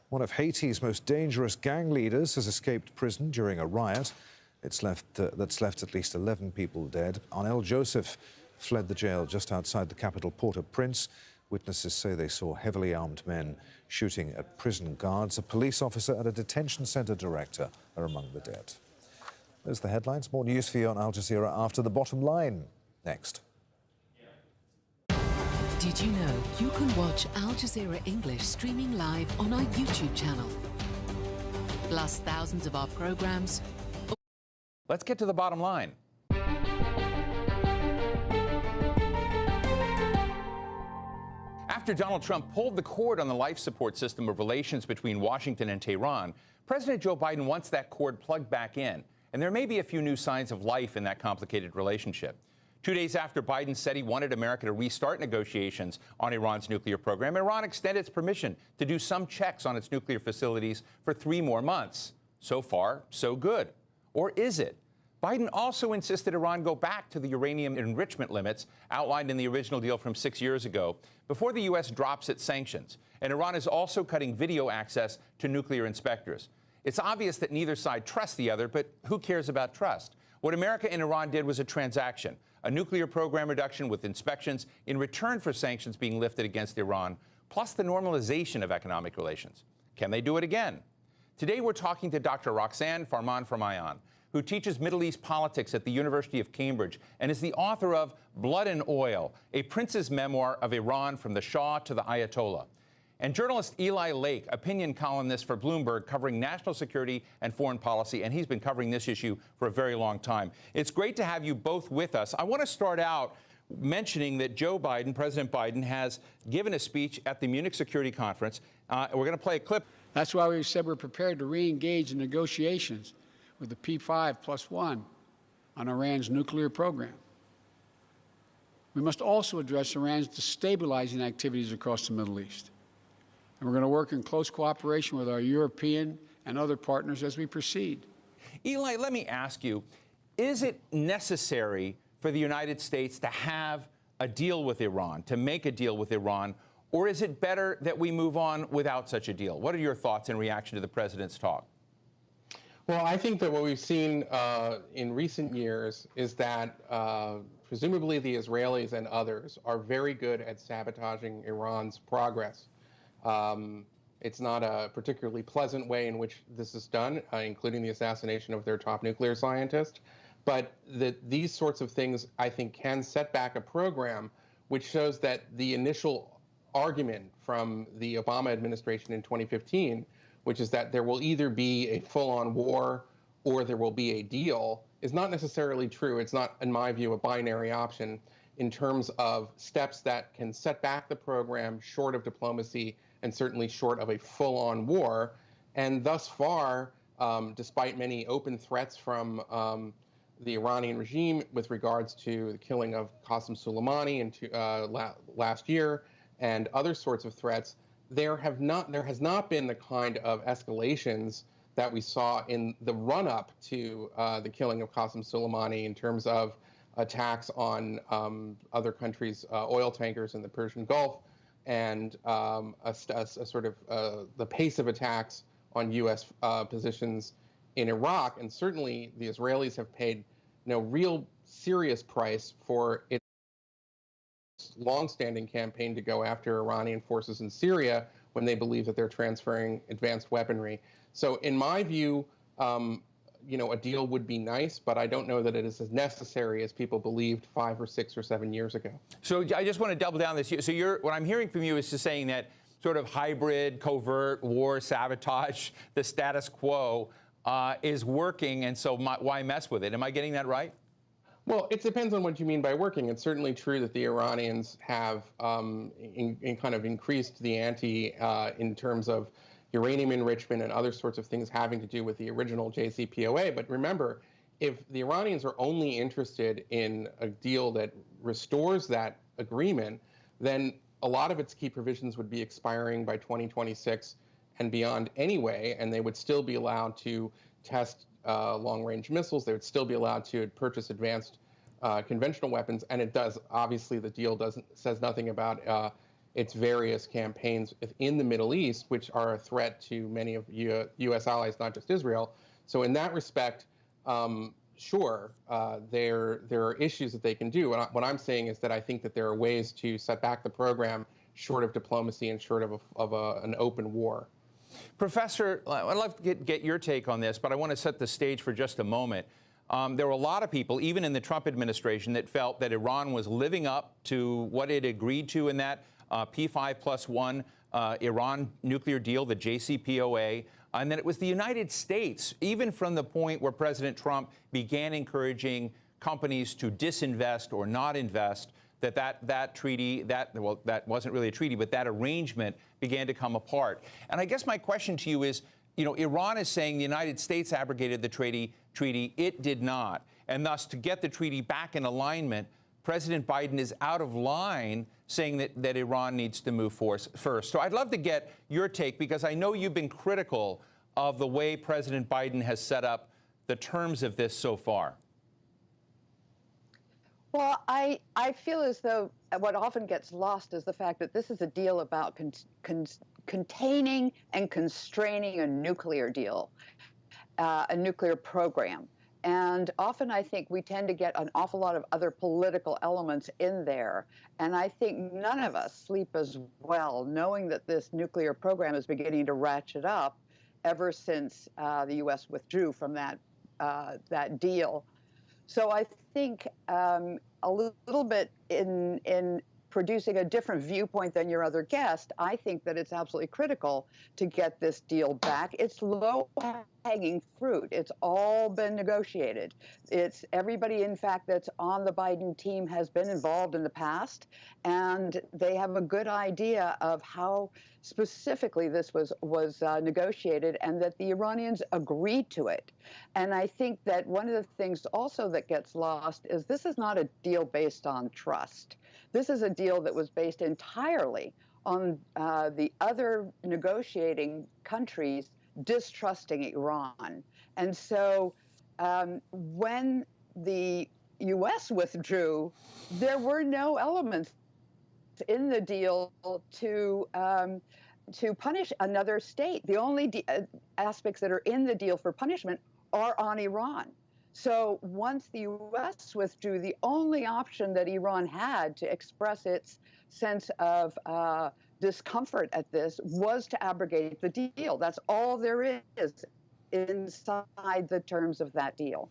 One of Haiti's most dangerous gang leaders has escaped prison during a riot. That's left at least 11 people dead. Arnel Joseph fled the jail just outside the capital Port-au-Prince. Witnesses say they saw heavily armed men shooting at prison guards. A police officer and a detention centre director are among the dead. Those are the headlines. More news for you on Al Jazeera after the bottom line. Next. Did you know you can watch Al Jazeera English streaming live on our YouTube channel? Plus thousands of our programs. Let's get to the bottom line. After Donald Trump pulled the cord on the life support system of relations between Washington and Tehran, President Joe Biden wants that cord plugged back in, and there may be a few new signs of life in that complicated relationship. 2 days after Biden said he wanted America to restart negotiations on Iran's nuclear program, Iran extended its permission to do some checks on its nuclear facilities for 3 more months. So far, so good. Or is it? Biden also insisted Iran go back to the uranium enrichment limits outlined in the original deal from 6 years ago before the U.S. drops its sanctions. And Iran is also cutting video access to nuclear inspectors. It's obvious that neither side trusts the other, but who cares about trust? What America and Iran did was a transaction, a nuclear program reduction with inspections in return for sanctions being lifted against Iran, plus the normalization of economic relations. Can they do it again? Today, we're talking to Dr. Roxanne Farman-Farmayan, who teaches Middle East politics at the University of Cambridge and is the author of Blood and Oil, a prince's memoir of Iran from the Shah to the Ayatollah. And journalist Eli Lake, opinion columnist for Bloomberg, covering national security and foreign policy, and he's been covering this issue for a very long time. It's great to have you both with us. I want to start out mentioning that Joe Biden, President Biden, has given a speech at the Munich Security Conference. We're going to play a clip. That's why we said we're prepared to re-engage in negotiations with the P5+1 on Iran's nuclear program. We must also address Iran's destabilizing activities across the Middle East. And we're going to work in close cooperation with our European and other partners as we proceed. Eli, let me ask you, is it necessary for the United States to have a deal with Iran, to make a deal with Iran, or is it better that we move on without such a deal? What are your thoughts in reaction to the president's talk? Well, I think that what we've seen in recent years is that presumably the Israelis and others are very good at sabotaging Iran's progress. It's not a particularly pleasant way in which this is done, including the assassination of their top nuclear scientist. But these sorts of things, I think, can set back a program which shows that the initial argument from the Obama administration in 2015, which is that there will either be a full-on war or there will be a deal, is not necessarily true. It's not, in my view, a binary option in terms of steps that can set back the program short of diplomacy and certainly short of a full-on war. And thus far, despite many open threats from the Iranian regime with regards to the killing of Qasem Soleimani last year and other sorts of threats, there has not been the kind of escalations that we saw in the run-up to the killing of Qasem Soleimani in terms of attacks on other countries' oil tankers in the Persian Gulf, and a sort of the pace of attacks on U.S. Positions in Iraq. And certainly the Israelis have paid real serious price for its long-standing campaign to go after Iranian forces in Syria when they believe that they're transferring advanced weaponry. So in my view, a deal would be nice, but I don't know that it is as necessary as people believed 5 or 6 or 7 years ago. So I just want to double down this. So what I'm hearing from you is just saying that sort of hybrid, covert war sabotage, the status quo is working, and so why mess with it? Am I getting that right? Well, it depends on what you mean by working. It's certainly true that the Iranians have kind of increased the ante in terms of uranium enrichment and other sorts of things having to do with the original JCPOA. But remember, if the Iranians are only interested in a deal that restores that agreement, then a lot of its key provisions would be expiring by 2026 and beyond anyway, and they would still be allowed to test long-range missiles. They would still be allowed to purchase advanced conventional weapons, and it does. Obviously, the deal says nothing about its various campaigns in the Middle East, which are a threat to many of U.S. allies, not just Israel. So in that respect, sure, there are issues that they can do. And what I'm saying is that I think that there are ways to set back the program short of diplomacy and short of an open war. Professor, I'd love to get your take on this, but I want to set the stage for just a moment. There were a lot of people, even in the Trump administration, that felt that Iran was living up to what it agreed to in that P5+1 Iran nuclear deal, the JCPOA, and that it was the United States, even from the point where President Trump began encouraging companies to disinvest or not invest, that treaty, that wasn't really a treaty, but that arrangement began to come apart. And I guess my question to you is, Iran is saying the United States abrogated the treaty. It did not. And thus, to get the treaty back in alignment, President Biden is out of line saying that Iran needs to move first. So I'd love to get your take, because I know you've been critical of the way President Biden has set up the terms of this so far. Well, I feel as though what often gets lost is the fact that this is a deal about containing and constraining a nuclear deal, a nuclear program. And often I think we tend to get an awful lot of other political elements in there. And I think none of us sleep as well knowing that this nuclear program is beginning to ratchet up ever since the U.S. withdrew from that deal. So I think a little bit in producing a different viewpoint than your other guest, I think that it's absolutely critical to get this deal back. It's low-hanging fruit. It's all been negotiated. It's everybody, in fact, that's on the Biden team has been involved in the past, and they have a good idea of how specifically this was negotiated, and that the Iranians agreed to it. And I think that one of the things also that gets lost is this is not a deal based on trust. This is a deal that was based entirely on the other negotiating countries distrusting Iran. And so when the U.S. withdrew, there were no elements in the deal to punish another state. The only aspects that are in the deal for punishment are on Iran. So once the U.S. withdrew, the only option that Iran had to express its sense of discomfort at this was to abrogate the deal. That's all there is inside the terms of that deal.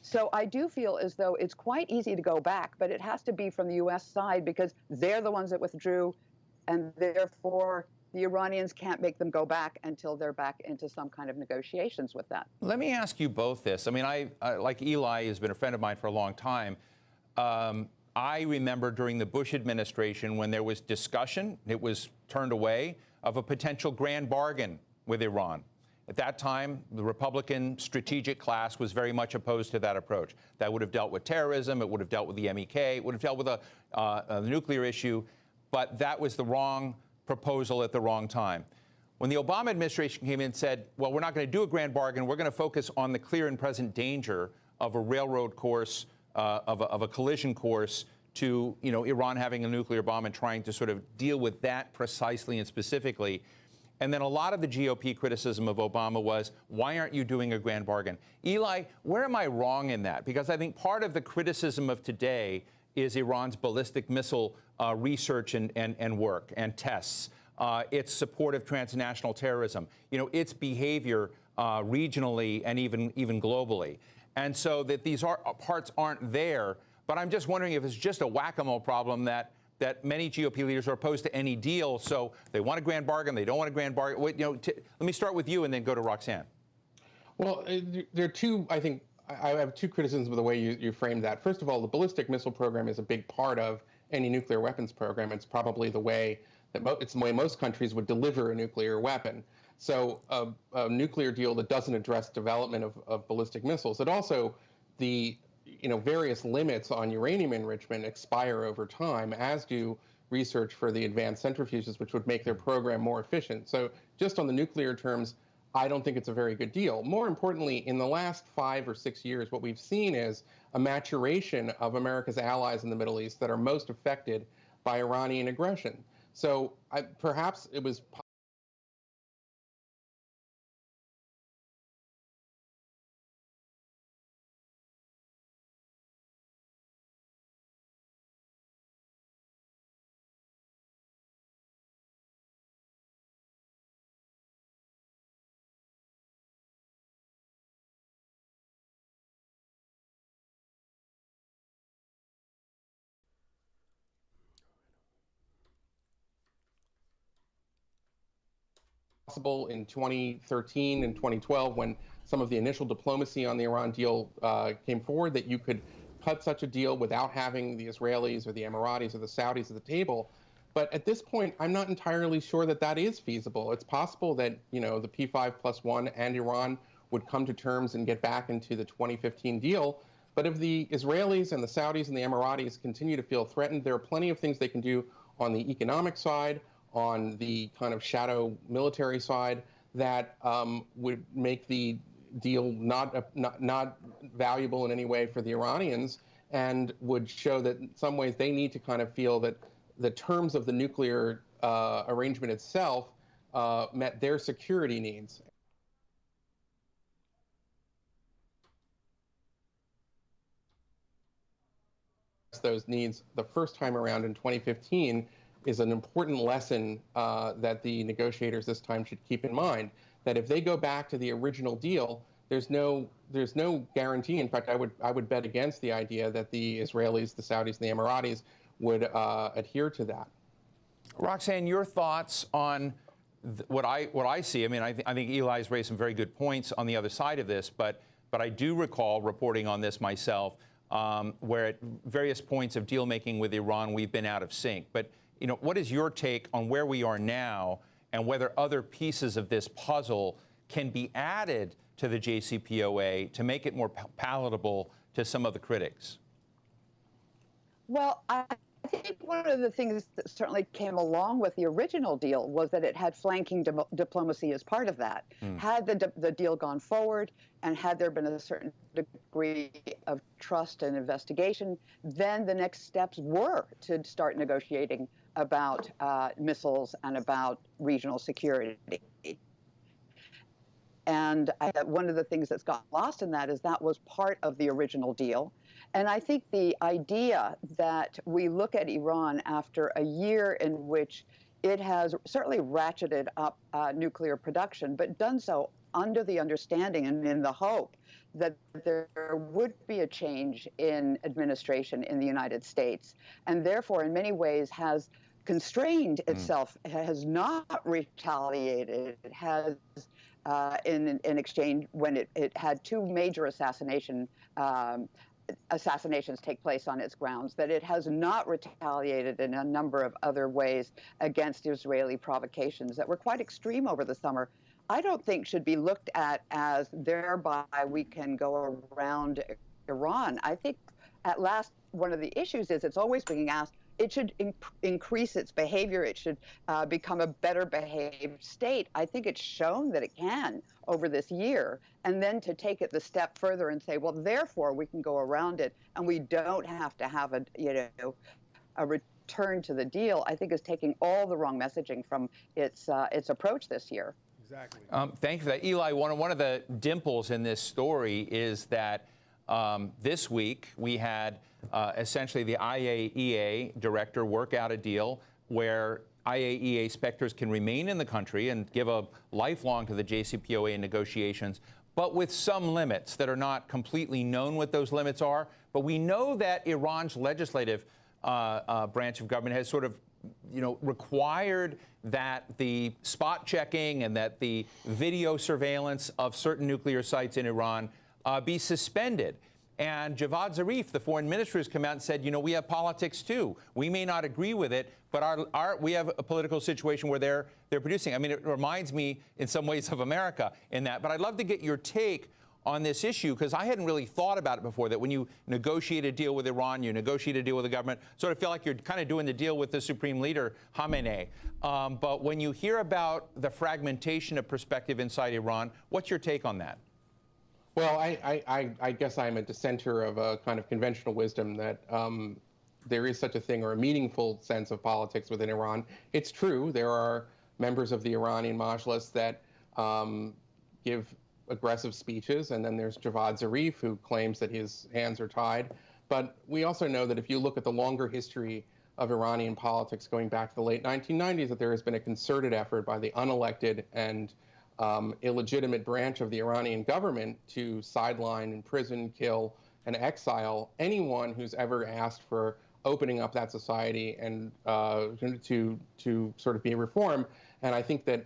So I do feel as though it's quite easy to go back, but it has to be from the U.S. side because they're the ones that withdrew, and therefore the Iranians can't make them go back until they're back into some kind of negotiations with that. Let me ask you both this. I mean, I like Eli has been a friend of mine for a long time. I remember during the Bush administration when there was discussion, it was turned away, of a potential grand bargain with Iran. At that time, the Republican strategic class was very much opposed to that approach. That would have dealt with terrorism, it would have dealt with the MEK, it would have dealt with the nuclear issue, but that was the wrong proposal at the wrong time. When the Obama administration came in and said, well, we're not going to do a grand bargain, we're going to focus on the clear and present danger of a railroad course, of a collision course to Iran having a nuclear bomb and trying to sort of deal with that precisely and specifically. And then a lot of the GOP criticism of Obama was, why aren't you doing a grand bargain? Eli, where am I wrong in that? Because I think part of the criticism of today is Iran's ballistic missile research and work and tests, its support of transnational terrorism, its behavior regionally and even globally. And so that these parts aren't there. But I'm just wondering if it's just a whack-a-mole problem that many GOP leaders are opposed to any deal, so they want a grand bargain, they don't want a grand bargain. Let me start with you and then go to Roxanne. Well, there are two, I think, I have two criticisms of the way you framed that. First of all, the ballistic missile program is a big part of any nuclear weapons program. It's probably the way that it's the way most countries would deliver a nuclear weapon. So a nuclear deal that doesn't address development of ballistic missiles, it also, the various limits on uranium enrichment expire over time, as do research for the advanced centrifuges, which would make their program more efficient. So just on the nuclear terms, I don't think it's a very good deal. More importantly, in the last 5 or 6 years, what we've seen is a maturation of America's allies in the Middle East that are most affected by Iranian aggression. So perhaps it was possible in 2013 and 2012, when some of the initial diplomacy on the Iran deal came forward, that you could cut such a deal without having the Israelis or the Emiratis or the Saudis at the table. But at this point, I'm not entirely sure that that is feasible. It's possible that, the P5+1 and Iran would come to terms and get back into the 2015 deal. But if the Israelis and the Saudis and the Emiratis continue to feel threatened, there are plenty of things they can do on the economic side, on the kind of shadow military side, that would make the deal not valuable in any way for the Iranians, and would show that in some ways they need to kind of feel that the terms of the nuclear arrangement itself met their security needs. Those needs the first time around in 2015 is an important lesson that the negotiators this time should keep in mind, that if they go back to the original deal, there's no guarantee. In fact, I would bet against the idea that the Israelis, the Saudis, and the Emiratis would adhere to that. Roxanne, your thoughts on what I see? I mean, I think Eli's raised some very good points on the other side of this, but I do recall reporting on this myself, where at various points of deal making with Iran, we've been out of sync. But what is your take on where we are now, and whether other pieces of this puzzle can be added to the JCPOA to make it more palatable to some of the critics? Well, I think one of the things that certainly came along with the original deal was that it had flanking diplomacy as part of that. Had the deal gone forward, and had there been a certain degree of trust and investigation, then the next steps were to start negotiating about missiles and about regional security. And one of the things that's got lost in that is that was part of the original deal. And I think the idea that we look at Iran after a year in which it has certainly ratcheted up nuclear production, but done so under the understanding and in the hope that there would be a change in administration in the United States, and therefore in many ways has constrained itself, has not retaliated. It has, in exchange, when it had two major assassinations take place on its grounds, that it has not retaliated in a number of other ways against Israeli provocations that were quite extreme over the summer. I don't think should be looked at as thereby we can go around Iran. I think at last one of the issues is it's always being asked, it should increase its behavior. It should become a better behaved state. I think it's shown that it can over this year. And then to take it the step further and say, well, therefore we can go around it and we don't have to have a return to the deal, I think is taking all the wrong messaging from its approach this year. Exactly. Thank you for that. Eli, one of the dimples in this story is that this week we had essentially the IAEA director work out a deal where IAEA inspectors can remain in the country and give a lifelong to the JCPOA negotiations, but with some limits that are not completely known what those limits are. But we know that Iran's legislative branch of government has sort of required that the spot checking and that the video surveillance of certain nuclear sites in Iran be suspended. And Javad Zarif, the foreign minister, has come out and said, we have politics too. We may not agree with it, but we have a political situation where they're producing. I mean, it reminds me in some ways of America in that. But I'd love to get your take on this issue, because I hadn't really thought about it before, that when you negotiate a deal with Iran, you negotiate a deal with the government, sort of feel like you're kind of doing the deal with the supreme leader, Khamenei. But when you hear about the fragmentation of perspective inside Iran, what's your take on that? Well, I guess I'm a dissenter of a kind of conventional wisdom that there is such a thing, or a meaningful sense of politics within Iran. It's true, there are members of the Iranian Majlis that give aggressive speeches, and then there's Javad Zarif, who claims that his hands are tied. But we also know that if you look at the longer history of Iranian politics going back to the late 1990s, that there has been a concerted effort by the unelected and illegitimate branch of the Iranian government to sideline, imprison, kill, and exile anyone who's ever asked for opening up that society and to sort of be reformed. And I think that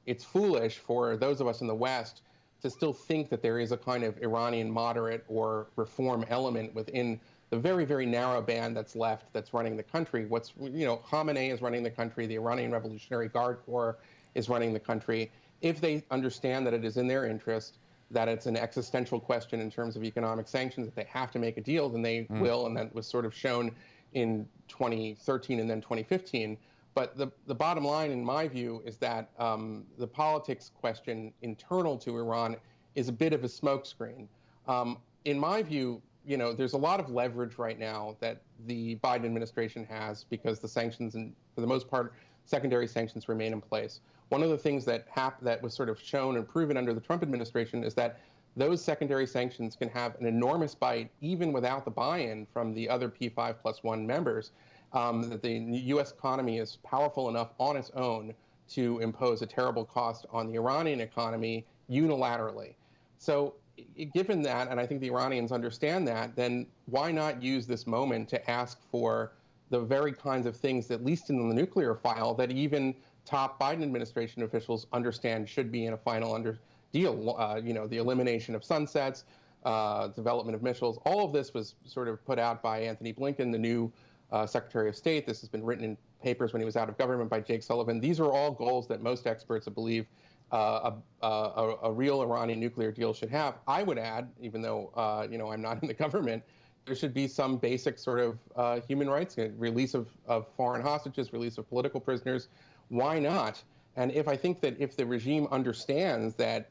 it's foolish for those of us in the West to still think that there is a kind of Iranian moderate or reform element within the very, very narrow band that's left that's running the country. Khamenei is running the country, the Iranian Revolutionary Guard Corps is running the country. If they understand that it is in their interest, that it's an existential question in terms of economic sanctions, that they have to make a deal, then they will, and that was sort of shown in 2013 and then 2015. But the bottom line, in my view, is that the politics question internal to Iran is a bit of a smokescreen. In my view, there's a lot of leverage right now that the Biden administration has because the sanctions, and for the most part, secondary sanctions remain in place. One of the things that was sort of shown and proven under the Trump administration is that those secondary sanctions can have an enormous bite even without the buy-in from the other P5+1 members. That the U.S. economy is powerful enough on its own to impose a terrible cost on the Iranian economy unilaterally. So given that, and I think the Iranians understand that, then why not use this moment to ask for the very kinds of things, at least in the nuclear file, that even top Biden administration officials understand should be in a final deal? The elimination of sunsets, development of missiles. All of this was sort of put out by Anthony Blinken, the new Secretary of State. This has been written in papers when he was out of government by Jake Sullivan. These are all goals that most experts believe a real Iranian nuclear deal should have. I would add, even though I'm not in the government, there should be some basic sort of human rights, release of foreign hostages, release of political prisoners. Why not? And I think that if the regime understands that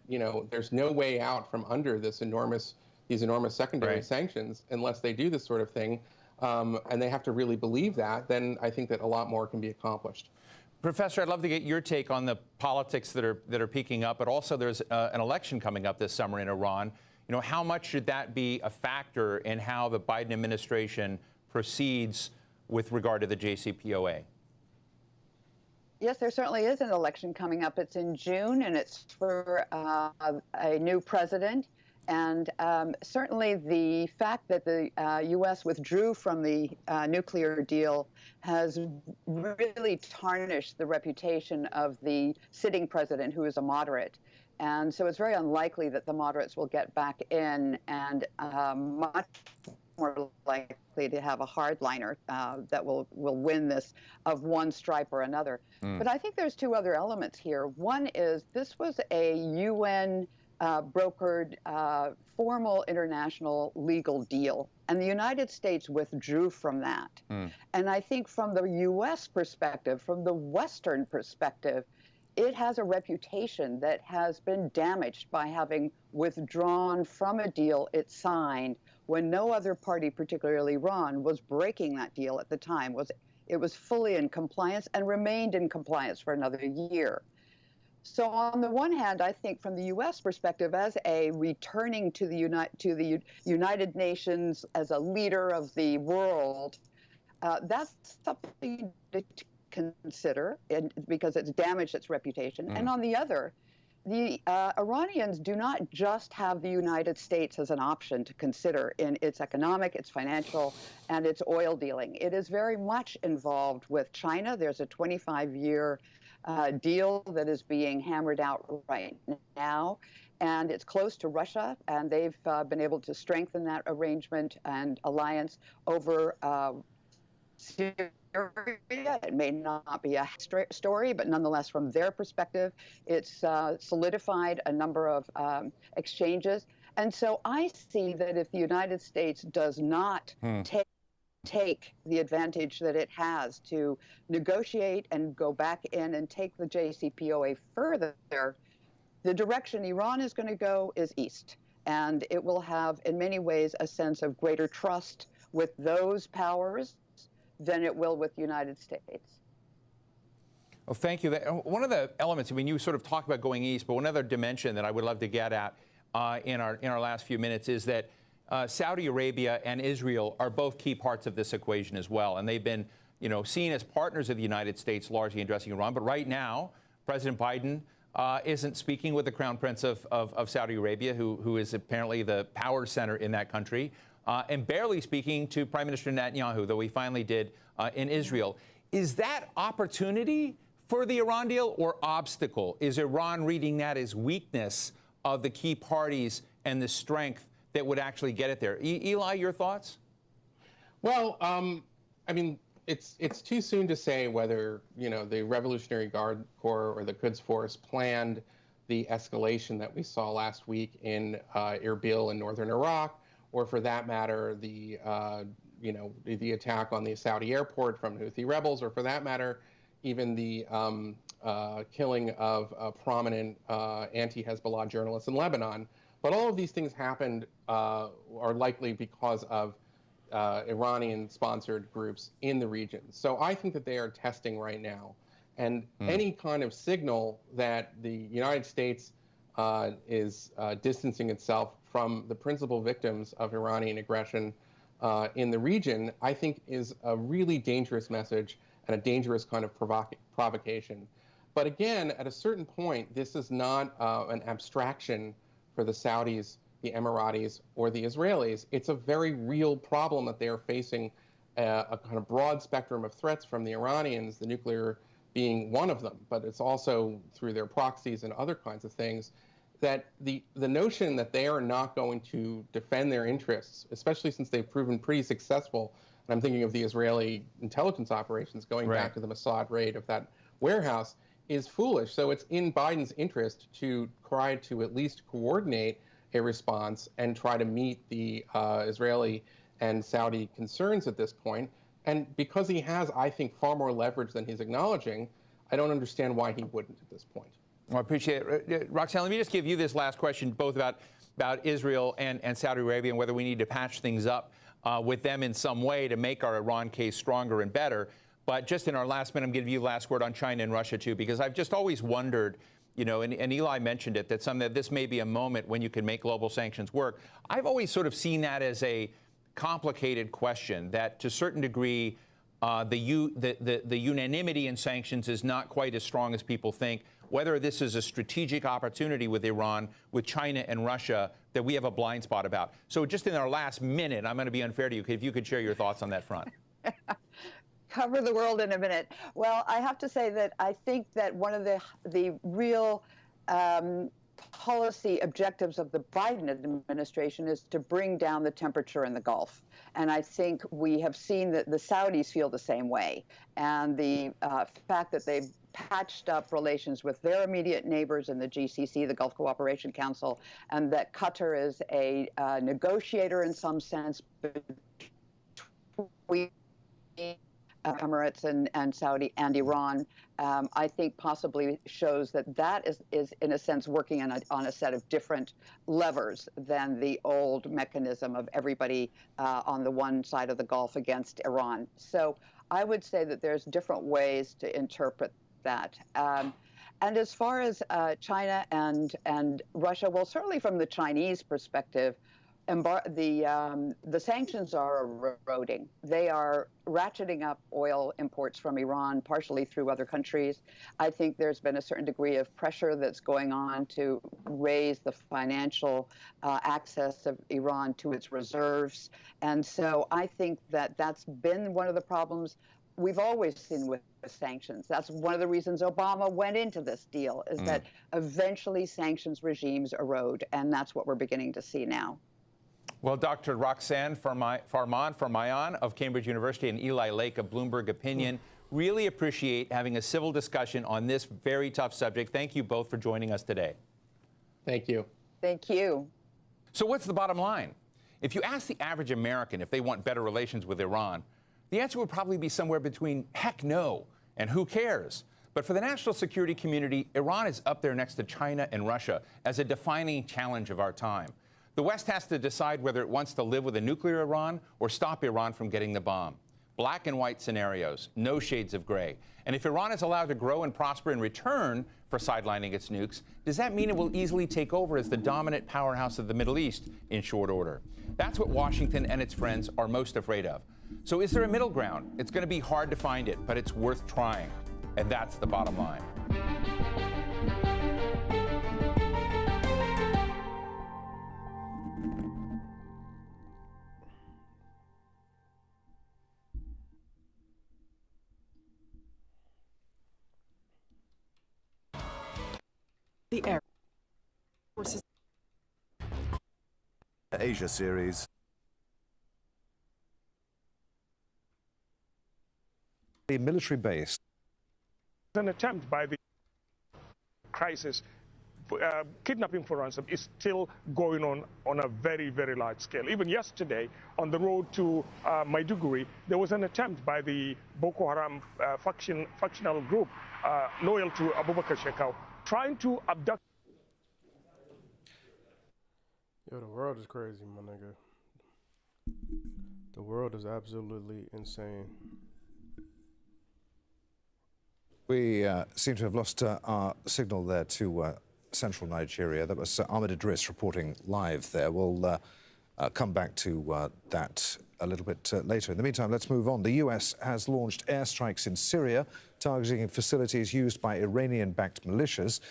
there's no way out from under these enormous secondary sanctions unless they do this sort of thing, and they have to really believe that, then I think that a lot more can be accomplished. Professor, I'd love to get your take on the politics that are peaking up, but also there's an election coming up this summer in Iran. How much should that be a factor in how the Biden administration proceeds with regard to the JCPOA? Yes, there certainly is an election coming up. It's in June, and it's for a new president. And certainly the fact that the U.S. withdrew from the nuclear deal has really tarnished the reputation of the sitting president, who is a moderate. And so it's very unlikely that the moderates will get back in, and much more likely to have a hardliner that will win this of one stripe or another. But I think there's two other elements here. One is this was a UN brokered formal international legal deal, and the United States withdrew from that. And I think from the U.S. perspective, from the Western perspective, it has a reputation that has been damaged by having withdrawn from a deal it signed when no other party, particularly Iran, was breaking that deal at the time. It was fully in compliance and remained in compliance for another year. So on the one hand, I think from the U.S. perspective, as a returning to the United Nations as a leader of the world, that's something to consider, because it's damaged its reputation. And on the other, the Iranians do not just have the United States as an option to consider in its economic, its financial, and its oil dealing. It is very much involved with China. There's a 25-year deal that is being hammered out right now, and it's close to Russia, and they've been able to strengthen that arrangement and alliance over Syria. It may not be a story, but nonetheless, from their perspective, it's solidified a number of exchanges. And so I see that if the United States does not take the advantage that it has to negotiate and go back in and take the JCPOA further, the direction Iran is going to go is east. And it will have, in many ways, a sense of greater trust with those powers than it will with the United States. Well, thank you. One of the elements, I mean, you sort of talked about going east, but one other dimension that I would love to get at in our last few minutes is that Saudi Arabia and Israel are both key parts of this equation as well. And they've been, seen as partners of the United States largely in addressing Iran. But right now, President Biden isn't speaking with the Crown Prince of Saudi Arabia, who is apparently the power center in that country, and barely speaking to Prime Minister Netanyahu, though he finally did in Israel. Is that opportunity for the Iran deal or obstacle? Is Iran reading that as weakness of the key parties and the strength that would actually get it there? Eli, your thoughts? Well, I mean, it's too soon to say whether, the Revolutionary Guard Corps or the Quds Force planned the escalation that we saw last week in Erbil in northern Iraq, or for that matter, the attack on the Saudi airport from Houthi rebels, or for that matter, even the killing of a prominent anti-Hezbollah journalist in Lebanon. But all of these things happened are likely because of Iranian-sponsored groups in the region. So I think that they are testing right now. And any kind of signal that the United States is distancing itself from the principal victims of Iranian aggression in the region, I think is a really dangerous message and a dangerous kind of provocation. But again, at a certain point, this is not an abstraction for the Saudis, the Emiratis, or the Israelis. It's a very real problem that they are facing a kind of broad spectrum of threats from the Iranians, the nuclear being one of them, but it's also through their proxies and other kinds of things, that the notion that they are not going to defend their interests, especially since they've proven pretty successful, and I'm thinking of the Israeli intelligence operations going back to the Mossad raid of that warehouse, is foolish. So it's in Biden's interest to try to at least coordinate a response and try to meet the Israeli and Saudi concerns at this point. And because he has, I think, far more leverage than he's acknowledging, I don't understand why he wouldn't at this point. Well, I appreciate it. Roxanne, let me just give you this last question, both about Israel and Saudi Arabia and whether we need to patch things up with them in some way to make our Iran case stronger and better. But just in our last minute, I'm going to give you the last word on China and Russia, too, because I've just always wondered, and Eli mentioned it, that this may be a moment when you can make global sanctions work. I've always sort of seen that as a complicated question, that to a certain degree, the unanimity in sanctions is not quite as strong as people think. whether this is a strategic opportunity with Iran, with China and Russia that we have a blind spot about. So just in our last minute, I'm going to be unfair to you, if you could share your thoughts on that front. Cover the world in a minute. Well, I have to say that I think that one of the real policy objectives of the Biden administration is to bring down the temperature in the Gulf. And I think we have seen that the Saudis feel the same way. And the fact that they've patched up relations with their immediate neighbors in the GCC, the Gulf Cooperation Council, and that Qatar is a negotiator in some sense between Emirates and Saudi and Iran, I think possibly shows that that is in a sense working on a set of different levers than the old mechanism of everybody on the one side of the Gulf against Iran. So I would say that there's different ways to interpret that. And as far as China and Russia, well, certainly from the Chinese perspective, the sanctions are eroding. They are ratcheting up oil imports from Iran, partially through other countries. I think there's been a certain degree of pressure that's going on to raise the financial access of Iran to its reserves. And so I think that that's been one of the problems we've always seen with sanctions. That's one of the reasons Obama went into this deal, is that eventually sanctions regimes erode, and that's what we're beginning to see now. Well, Dr. Roxanne Farman of Cambridge University and Eli Lake of Bloomberg Opinion, really appreciate having a civil discussion on this very tough subject. Thank you both for joining us today. Thank you. Thank you. So what's the bottom line? If you ask the average American if they want better relations with Iran, the answer would probably be somewhere between heck no and who cares. But for the national security community, Iran is up there next to China and Russia as a defining challenge of our time. The West has to decide whether it wants to live with a nuclear Iran or stop Iran from getting the bomb. Black and white scenarios, no shades of gray. And if Iran is allowed to grow and prosper in return for sidelining its nukes, does that mean it will easily take over as the dominant powerhouse of the Middle East in short order? That's what Washington and its friends are most afraid of. So is there a middle ground? It's going to be hard to find it, but it's worth trying. And that's the bottom line. The Air Forces Asia series. The military base. An attempt by the crisis, kidnapping for ransom is still going on a very, very large scale. Even yesterday, on the road to Maiduguri, there was an attempt by the Boko Haram factional group loyal to Abubakar Shekau, trying to abduct. Yo, the world is crazy, my nigga. The world is absolutely insane. We seem to have lost our signal there to central Nigeria. That was Ahmed Idris reporting live there. We'll come back to that a little bit later. In the meantime, let's move on. The US has launched airstrikes in Syria, targeting facilities used by Iranian-backed militias.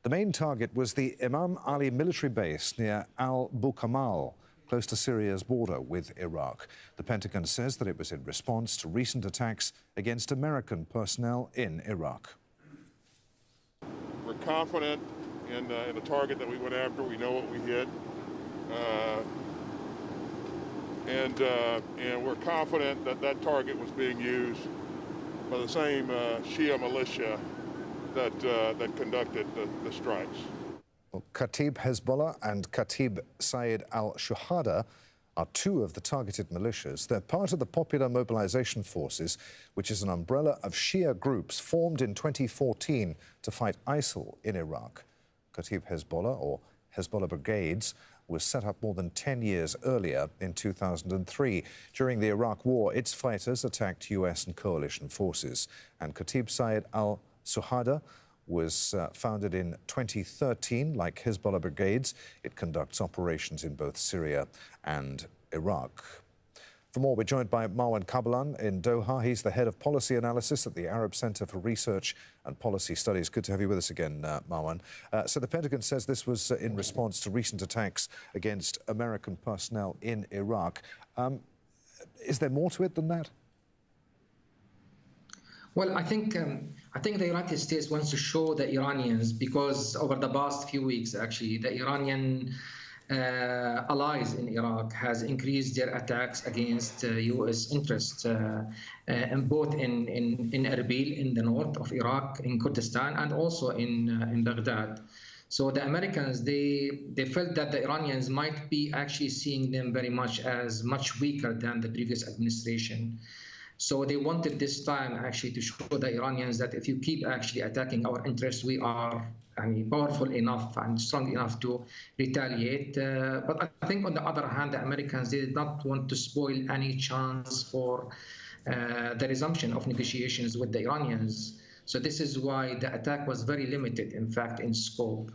The main target was the Imam Ali military base near Al-Bukamal, close to Syria's border with Iraq. The Pentagon says that it was in response to recent attacks against American personnel in Iraq. We're confident in the target that we went after. We know what we hit. And we're confident that that target was being used by the same Shia militia that conducted the strikes. Well, Kataib Hezbollah and Kataib Sayyid al-Shuhada are two of the targeted militias. They're part of the Popular Mobilization Forces, which is an umbrella of Shia groups formed in 2014 to fight ISIL in Iraq. Kataib Hezbollah, or Hezbollah Brigades, was set up more than 10 years earlier in 2003. During the Iraq War, its fighters attacked US and coalition forces. And Kataib Sayyid al-Shuhada was founded in 2013. Like Hezbollah Brigades, it conducts operations in both Syria and Iraq. For more, we're joined by Marwan Kabalan in Doha. He's the head of policy analysis at the Arab Center for Research and Policy Studies. Good to have you with us again, Marwan. So the Pentagon says this was in response to recent attacks against American personnel in Iraq. Is there more to it than that? Well, I think the United States wants to show the Iranians, because over the past few weeks, actually, the Iranian allies in Iraq has increased their attacks against U.S. interests, and both in Erbil in the north of Iraq, in Kurdistan, and also in Baghdad. So the Americans, they felt that the Iranians might be actually seeing them very much as much weaker than the previous administration. So they wanted this time actually to show the Iranians that if you keep actually attacking our interests, we are powerful enough and strong enough to retaliate. But I think on the other hand, the Americans, they did not want to spoil any chance for the resumption of negotiations with the Iranians. So this is why the attack was very limited, in fact, in scope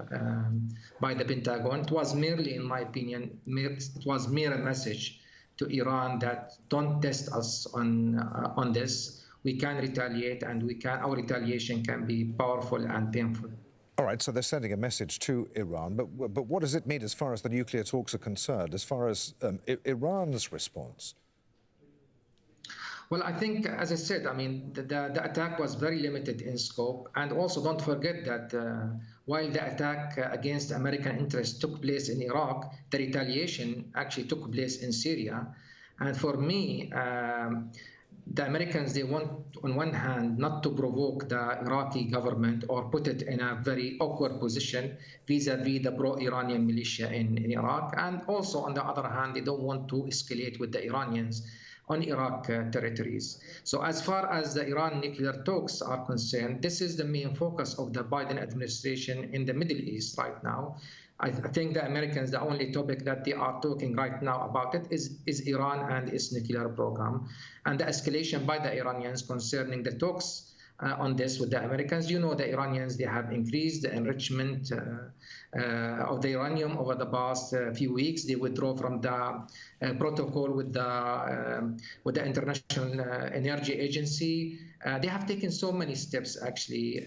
by the Pentagon. It was merely, in my opinion, it was mere a message to Iran that don't test us on this. We can retaliate, and our retaliation can be powerful and painful. All right, so they're sending a message to Iran, but what does it mean as far as the nuclear talks are concerned, as far as Iran's response? Well, I think, as I said, the attack was very limited in scope. And also don't forget that while the attack against American interests took place in Iraq, the retaliation actually took place in Syria. And for me, the Americans, they want, on one hand, not to provoke the Iraqi government or put it in a very awkward position vis-a-vis the pro-Iranian militia in Iraq. And also, on the other hand, they don't want to escalate with the Iranians on Iraq territories. So as far as the Iran nuclear talks are concerned, this is the main focus of the Biden administration in the Middle East right now. I think the Americans, the only topic that they are talking right now about it is Iran and its nuclear program, and the escalation by the Iranians concerning the talks on this with the Americans. You know, the Iranians, they have increased the enrichment of the uranium over the past few weeks. They withdraw from the protocol with the International Energy Agency. They have taken so many steps, actually,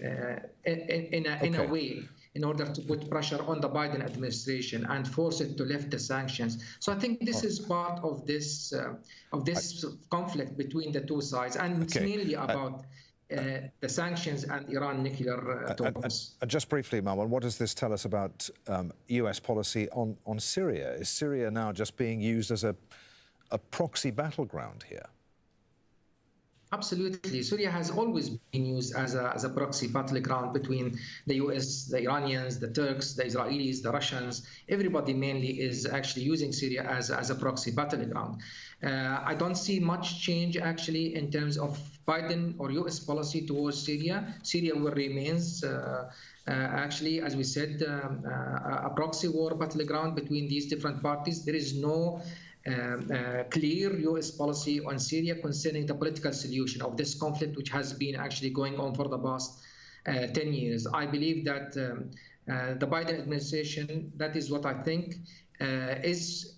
in a way, in order to put pressure on the Biden administration and force it to lift the sanctions. So I think this is part of this conflict between the two sides, and it's mainly about the sanctions and Iran nuclear talks. Just briefly, Marwan, what does this tell us about US policy on Syria? Is Syria now just being used as a proxy battleground here? Absolutely. Syria has always been used as a proxy battleground between the US, the Iranians, the Turks, the Israelis, the Russians. Everybody mainly is actually using Syria as a proxy battleground. I don't see much change, actually, in terms of Biden or US policy towards Syria. Syria will remains, actually, as we said, a proxy war battleground between these different parties. There is no clear U.S. policy on Syria concerning the political solution of this conflict, which has been actually going on for the past 10 years. I believe that the Biden administration, that is what I think,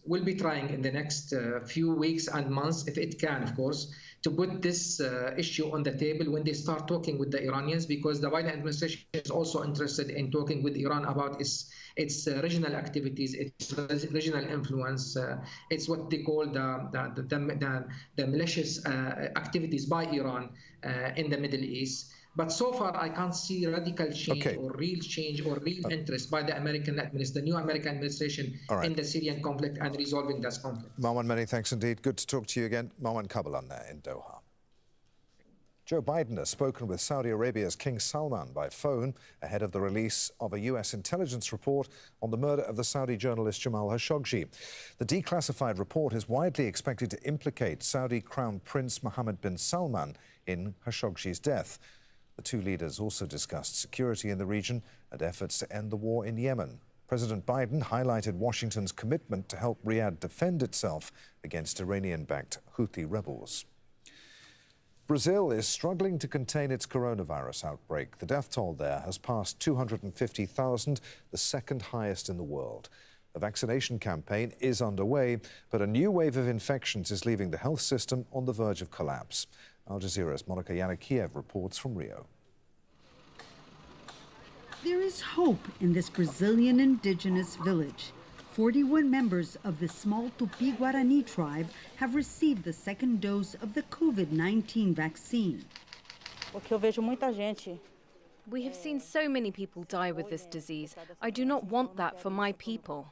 will be trying in the next few weeks and months, if it can, of course, to put this issue on the table when they start talking with the Iranians, because the Biden administration is also interested in talking with Iran about its regional activities, its regional influence. It's what they call the malicious activities by Iran in the Middle East. But so far, I can't see radical change or real interest by the new American administration in the Syrian conflict and resolving this conflict. Marwan, many thanks indeed. Good to talk to you again. Marwan Kabalan there in Doha. Joe Biden has spoken with Saudi Arabia's King Salman by phone ahead of the release of a U.S. intelligence report on the murder of the Saudi journalist Jamal Khashoggi. The declassified report is widely expected to implicate Saudi Crown Prince Mohammed bin Salman in Khashoggi's death. The two leaders also discussed security in the region and efforts to end the war in Yemen. President Biden highlighted Washington's commitment to help Riyadh defend itself against Iranian-backed Houthi rebels. Brazil is struggling to contain its coronavirus outbreak. The death toll there has passed 250,000, the second highest in the world. A vaccination campaign is underway, but a new wave of infections is leaving the health system on the verge of collapse. Al Jazeera's Monica Yanakiev reports from Rio. There is hope in this Brazilian indigenous village. 41 members of the small Tupi-Guarani tribe have received the second dose of the COVID-19 vaccine. We have seen so many people die with this disease. I do not want that for my people.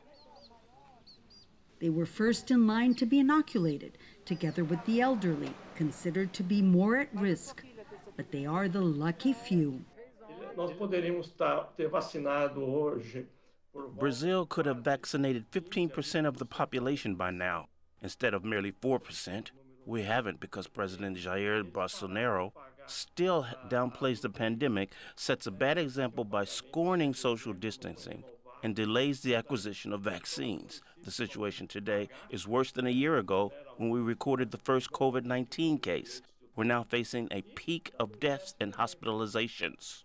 They were first in line to be inoculated, together with the elderly, considered to be more at risk. But they are the lucky few. Brazil could have vaccinated 15% of the population by now, instead of merely 4%. We haven't because President Jair Bolsonaro still downplays the pandemic, sets a bad example by scorning social distancing, and delays the acquisition of vaccines. The situation today is worse than a year ago when we recorded the first COVID-19 case. We're now facing a peak of deaths and hospitalizations.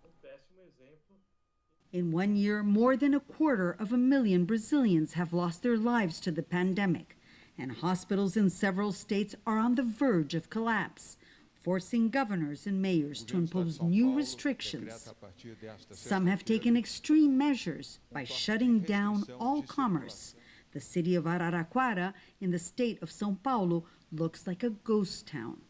In 1 year, more than 250,000 Brazilians have lost their lives to the pandemic, and hospitals in several states are on the verge of collapse, forcing governors and mayors to impose new restrictions. Some have taken extreme measures by shutting down all commerce. The city of Araraquara, in the state of São Paulo, looks like a ghost town.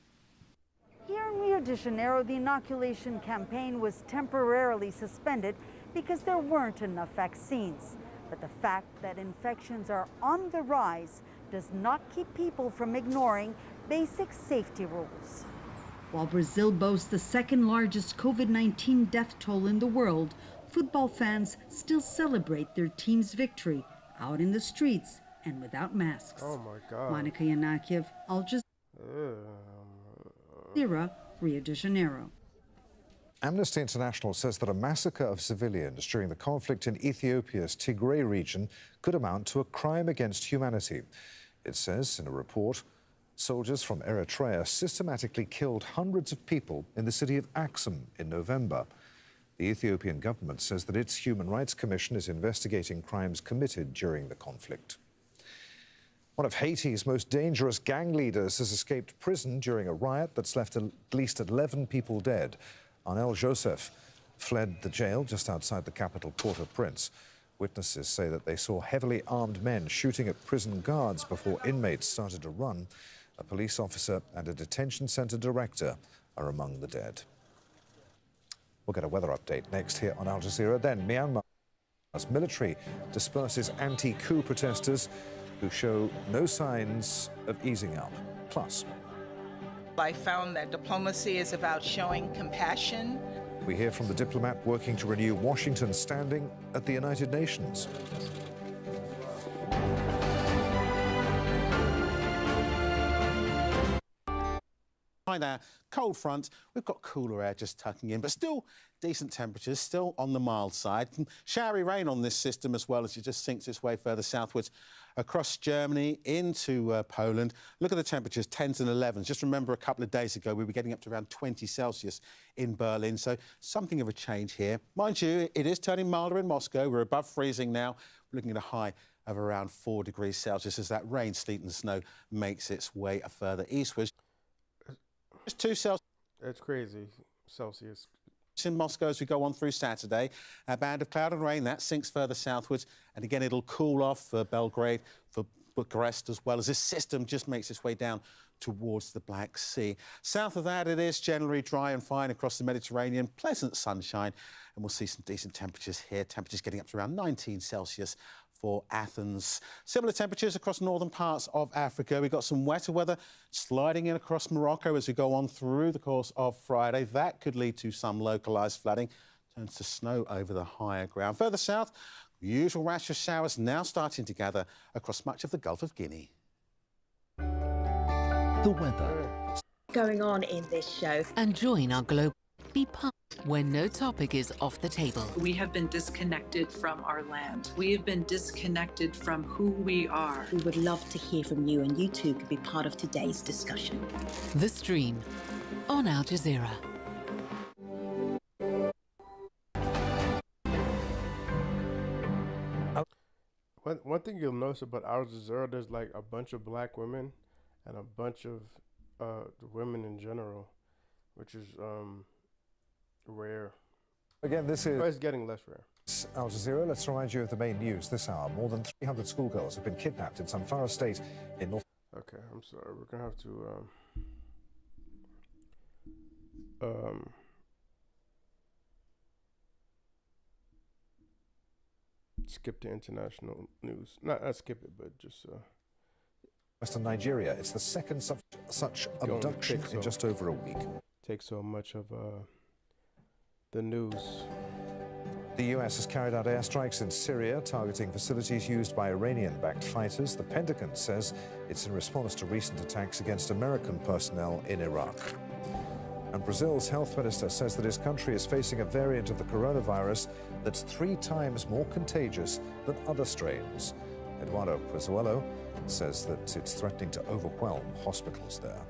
Here in Rio de Janeiro, the inoculation campaign was temporarily suspended because there weren't enough vaccines. But the fact that infections are on the rise does not keep people from ignoring basic safety rules. While Brazil boasts the second largest COVID-19 death toll in the world, football fans still celebrate their team's victory out in the streets and without masks. Oh my God. Monica Yanakiev, Al Jazeera, Rio de Janeiro. Amnesty International says that a massacre of civilians during the conflict in Ethiopia's Tigray region could amount to a crime against humanity. It says in a report, soldiers from Eritrea systematically killed hundreds of people in the city of Axum in November. The Ethiopian government says that its Human Rights Commission is investigating crimes committed during the conflict. One of Haiti's most dangerous gang leaders has escaped prison during a riot that's left at least 11 people dead. Arnel Joseph fled the jail just outside the capital, Port-au-Prince. Witnesses say that they saw heavily armed men shooting at prison guards before inmates started to run. A police officer and a detention centre director are among the dead. We'll get a weather update next here on Al Jazeera. Then Myanmar's military disperses anti-coup protesters who show no signs of easing up. Plus, I found that diplomacy is about showing compassion. We hear from the diplomat working to renew Washington's standing at the United Nations. Hi there, cold front. We've got cooler air just tucking in, but still decent temperatures, still on the mild side. Some showery rain on this system as well as it just sinks its way further southwards across Germany into Poland. Look at the temperatures, 10s and 11s. Just remember a couple of days ago we were getting up to around 20 Celsius in Berlin, so something of a change here. Mind you, it is turning milder in Moscow. We're above freezing now. We're looking at a high of around 4 degrees Celsius as that rain, sleet and snow makes its way further eastwards. Just 2 Celsius. That's crazy. Celsius. In Moscow as we go on through Saturday. A band of cloud and rain, that sinks further southwards. And again, it'll cool off for Belgrade, for Bucharest, as well as this system just makes its way down towards the Black Sea. South of that, it is generally dry and fine across the Mediterranean. Pleasant sunshine. And we'll see some decent temperatures here. Temperatures getting up to around 19 Celsius for Athens. Similar temperatures across northern parts of Africa. We've got some wetter weather sliding in across Morocco as we go on through the course of Friday. That could lead to some localised flooding. Turns to snow over the higher ground. Further south, usual rash of showers now starting to gather across much of the Gulf of Guinea. The weather. Going on in this show. And join our global Be part when no topic is off the table. We have been disconnected from our land. We have been disconnected from who we are. We would love to hear from you, and you too could be part of today's discussion. The Stream on Al Jazeera. One thing you'll notice about Al Jazeera, there's like a bunch of black women and a bunch of women in general, which is rare. Again, this is... But it's getting less rare. Al Jazeera, let's remind you of the main news this hour. More than 300 schoolgirls have been kidnapped in Zamfara state in North... Okay, I'm sorry. We're going to have to... skip the international news. Not skip it, but just... Western Nigeria. It's the second such abduction in just over a week. Takes so much of the news. The US has carried out airstrikes in Syria, targeting facilities used by Iranian-backed fighters. The Pentagon says it's in response to recent attacks against American personnel in Iraq. And Brazil's health minister says that his country is facing a variant of the coronavirus that's 3 times more contagious than other strains. Eduardo Pozuelo says that it's threatening to overwhelm hospitals there.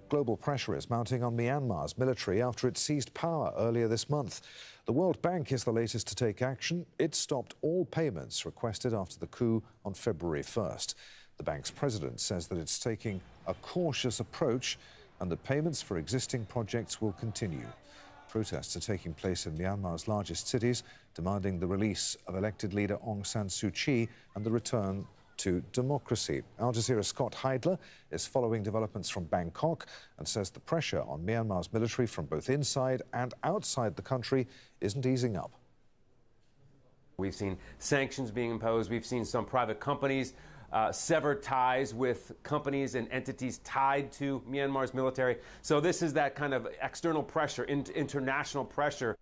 Global pressure is mounting on Myanmar's military after it seized power earlier this month. The World Bank is the latest to take action. It stopped all payments requested after the coup on February 1st. The bank's president says that it's taking a cautious approach and that payments for existing projects will continue. Protests are taking place in Myanmar's largest cities, demanding the release of elected leader Aung San Suu Kyi and the return to democracy. Al Jazeera's Scott Heidler is following developments from Bangkok and says the pressure on Myanmar's military from both inside and outside the country isn't easing up. We've seen sanctions being imposed. We've seen some private companies sever ties with companies and entities tied to Myanmar's military. So this is that kind of external pressure, international pressure.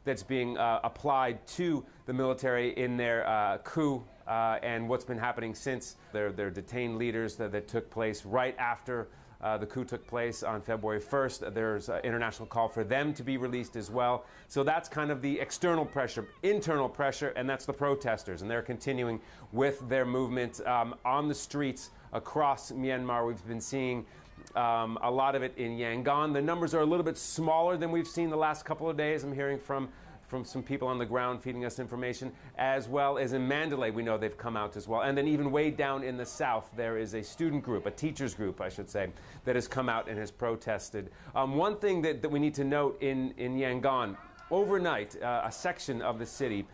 That's being applied to the military in their coup and what's been happening since their detained leaders that took place right after the coup took place on February 1st. There's an international call for them to be released as well. So that's kind of the external pressure. Internal pressure, and that's the protesters. And they're continuing with their movement on the streets across Myanmar. We've been seeing a lot of it in Yangon. The numbers are a little bit smaller than we've seen the last couple of days. I'm hearing from some people on the ground feeding us information, as well as in Mandalay. We know they've come out as well. And then even way down in the south, there is a student group, a teachers group, I should say, that has come out and has protested. One thing that we need to note in Yangon, overnight, a section of the city,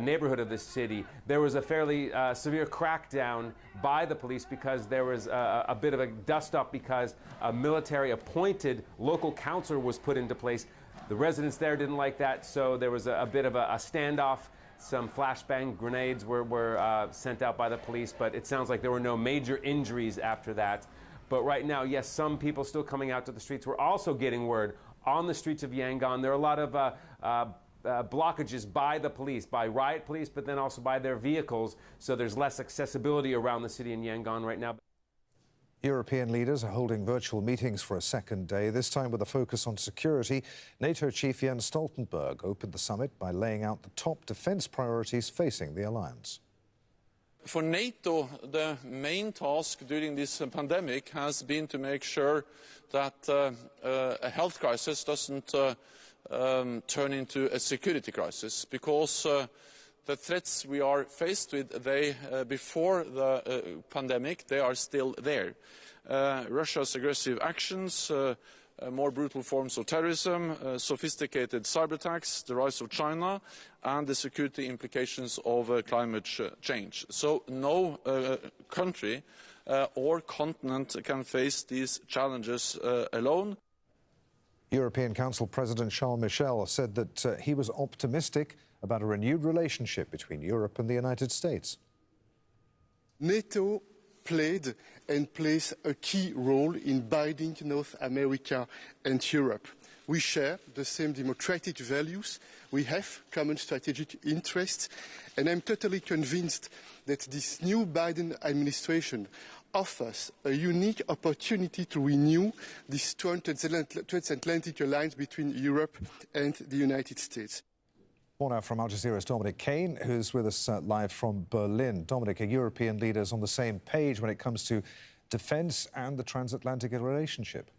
neighborhood of the city, there was a fairly severe crackdown by the police because there was a bit of a dust-up because a military-appointed local councilor was put into place. The residents there didn't like that, so there was a bit of a standoff. Some flashbang grenades were sent out by the police, but it sounds like there were no major injuries after that. But right now, yes, some people still coming out to the streets. We're also getting word on the streets of Yangon. There are a lot of blockages by the police, by riot police, but then also by their vehicles. So there's less accessibility around the city in Yangon right now. European leaders are holding virtual meetings for a second day, this time with a focus on security. NATO chief Jens Stoltenberg opened the summit by laying out the top defence priorities facing the alliance. For NATO, the main task during this pandemic has been to make sure that a health crisis doesn't turn into a security crisis, because the threats we are faced with, before the pandemic, they are still there. Russia's aggressive actions, more brutal forms of terrorism, sophisticated cyber attacks, the rise of China, and the security implications of climate change. So no country or continent can face these challenges alone. European Council President Charles Michel said that he was optimistic about a renewed relationship between Europe and the United States. NATO played and plays a key role in binding North America and Europe. We share the same democratic values, we have common strategic interests, and I'm totally convinced that this new Biden administration offers a unique opportunity to renew this transatlantic alliance between Europe and the United States. More now from Al Jazeera's Dominic Kane, who's with us live from Berlin. Dominic, are European leaders on the same page when it comes to defence and the transatlantic relationship?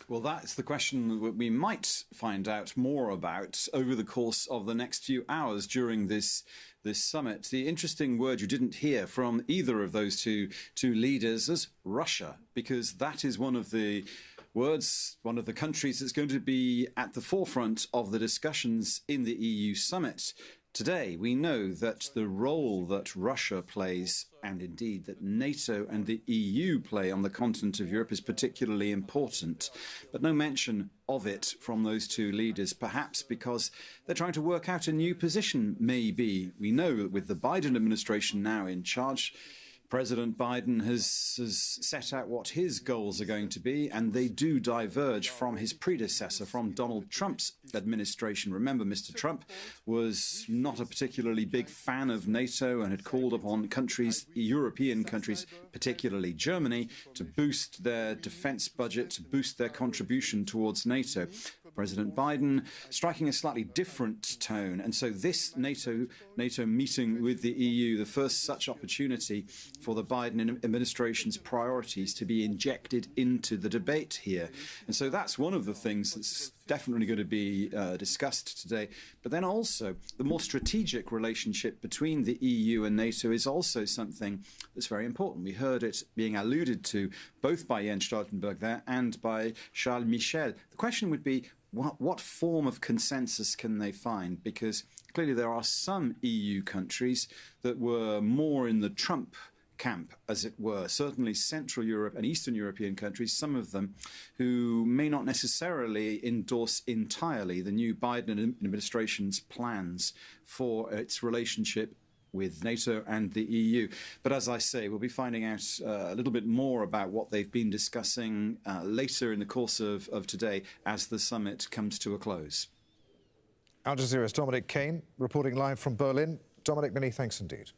Well, that's the question that we might find out more about over the course of the next few hours during this summit. The interesting word you didn't hear from either of those two leaders is Russia, because that is one of the countries that's going to be at the forefront of the discussions in the EU summit. Today, we know that the role that Russia plays, and indeed that NATO and the EU play on the continent of Europe, is particularly important. But no mention of it from those two leaders, perhaps because they're trying to work out a new position, maybe. We know that with the Biden administration now in charge, President Biden has set out what his goals are going to be, and they do diverge from his predecessor, from Donald Trump's administration. Remember, Mr. Trump was not a particularly big fan of NATO and had called upon countries, European countries, particularly Germany, to boost their defense budget, to boost their contribution towards NATO. President Biden striking a slightly different tone. And so this NATO meeting with the EU, the first such opportunity for the Biden administration's priorities to be injected into the debate here. And so that's one of the things that's definitely going to be discussed today. But then also the more strategic relationship between the EU and NATO is also something that's very important. We heard it being alluded to both by Jens Stoltenberg there and by Charles Michel. The question would be, what form of consensus can they find? Because clearly there are some EU countries that were more in the Trump camp, as it were, certainly Central Europe and Eastern European countries, some of them who may not necessarily endorse entirely the new Biden administration's plans for its relationship with NATO and the EU. But as I say, we'll be finding out a little bit more about what they've been discussing later in the course of today as the summit comes to a close. Al Jazeera's Dominic Kane reporting live from Berlin. Dominic, many thanks indeed.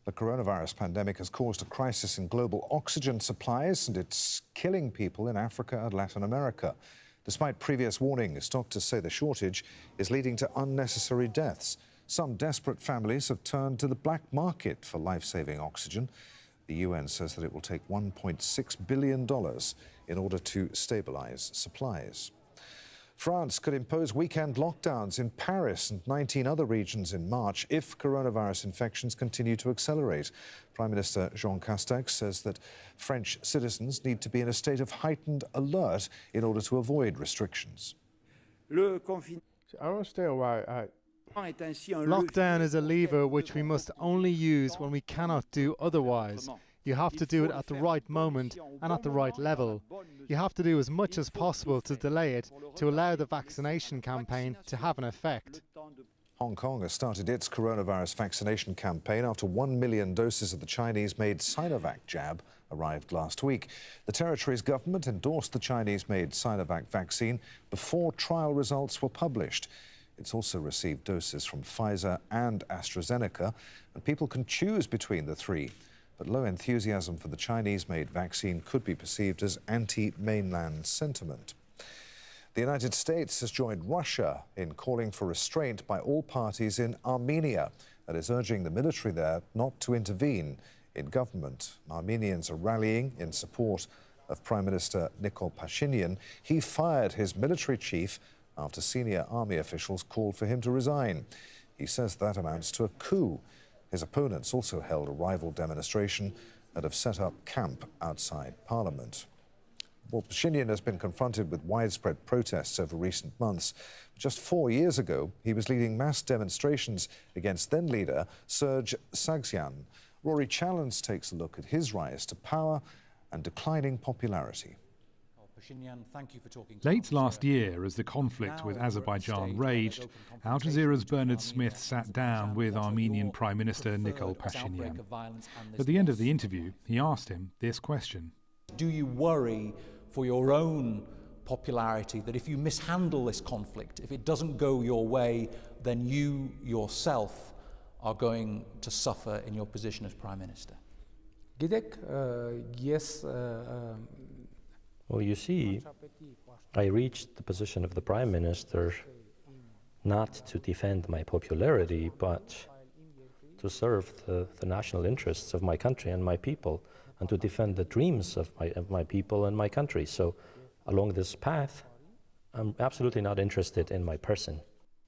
The coronavirus pandemic has caused a crisis in global oxygen supplies, and it's killing people in Africa and Latin America. Despite previous warnings, doctors say the shortage is leading to unnecessary deaths. Some desperate families have turned to the black market for life-saving oxygen. The UN says that it will take $1.6 billion in order to stabilize supplies. France could impose weekend lockdowns in Paris and 19 other regions in March if coronavirus infections continue to accelerate. Prime Minister Jean Castex says that French citizens need to be in a state of heightened alert in order to avoid restrictions. I don't understand why Lockdown is a lever which we must only use when we cannot do otherwise. You have to do it at the right moment and at the right level. You have to do as much as possible to delay it, to allow the vaccination campaign to have an effect. Hong Kong has started its coronavirus vaccination campaign after 1 million doses of the Chinese-made Sinovac jab arrived last week. The territory's government endorsed the Chinese-made Sinovac vaccine before trial results were published. It's also received doses from Pfizer and AstraZeneca, and people can choose between the three. But low enthusiasm for the Chinese-made vaccine could be perceived as anti-mainland sentiment. The United States has joined Russia in calling for restraint by all parties in Armenia, that is urging the military there not to intervene in government. Armenians are rallying in support of Prime Minister Nikol Pashinyan. He fired his military chief after senior army officials called for him to resign. He says that amounts to a coup. His opponents also held a rival demonstration and have set up camp outside Parliament. Well, Pashinyan has been confronted with widespread protests over recent months. Just 4 years ago, he was leading mass demonstrations against then-leader Serge Sargsyan. Rory Challens takes a look at his rise to power and declining popularity. Late last year, as the conflict with Azerbaijan raged, Al Jazeera's Bernard Smith sat down with Armenian Prime Minister Nikol Pashinyan. At the end of the interview, he asked him this question. Do you worry for your own popularity that if you mishandle this conflict, if it doesn't go your way, then you yourself are going to suffer in your position as Prime Minister? Yes. Well, you see, I reached the position of the Prime Minister not to defend my popularity, but to serve the national interests of my country and my people. and to defend the dreams of my people and my country. So along this path, I'm absolutely not interested in my person.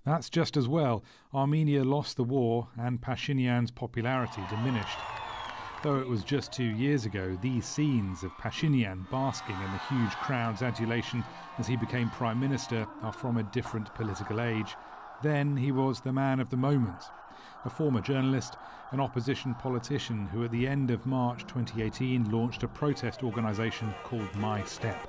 That's just as well. Armenia lost the war and Pashinyan's popularity diminished. Though it was just 2 years ago, these scenes of Pashinyan basking in the huge crowd's adulation as he became Prime Minister are from a different political age. Then he was the man of the moment, a former journalist, an opposition politician who at the end of March 2018 launched a protest organisation called My Step.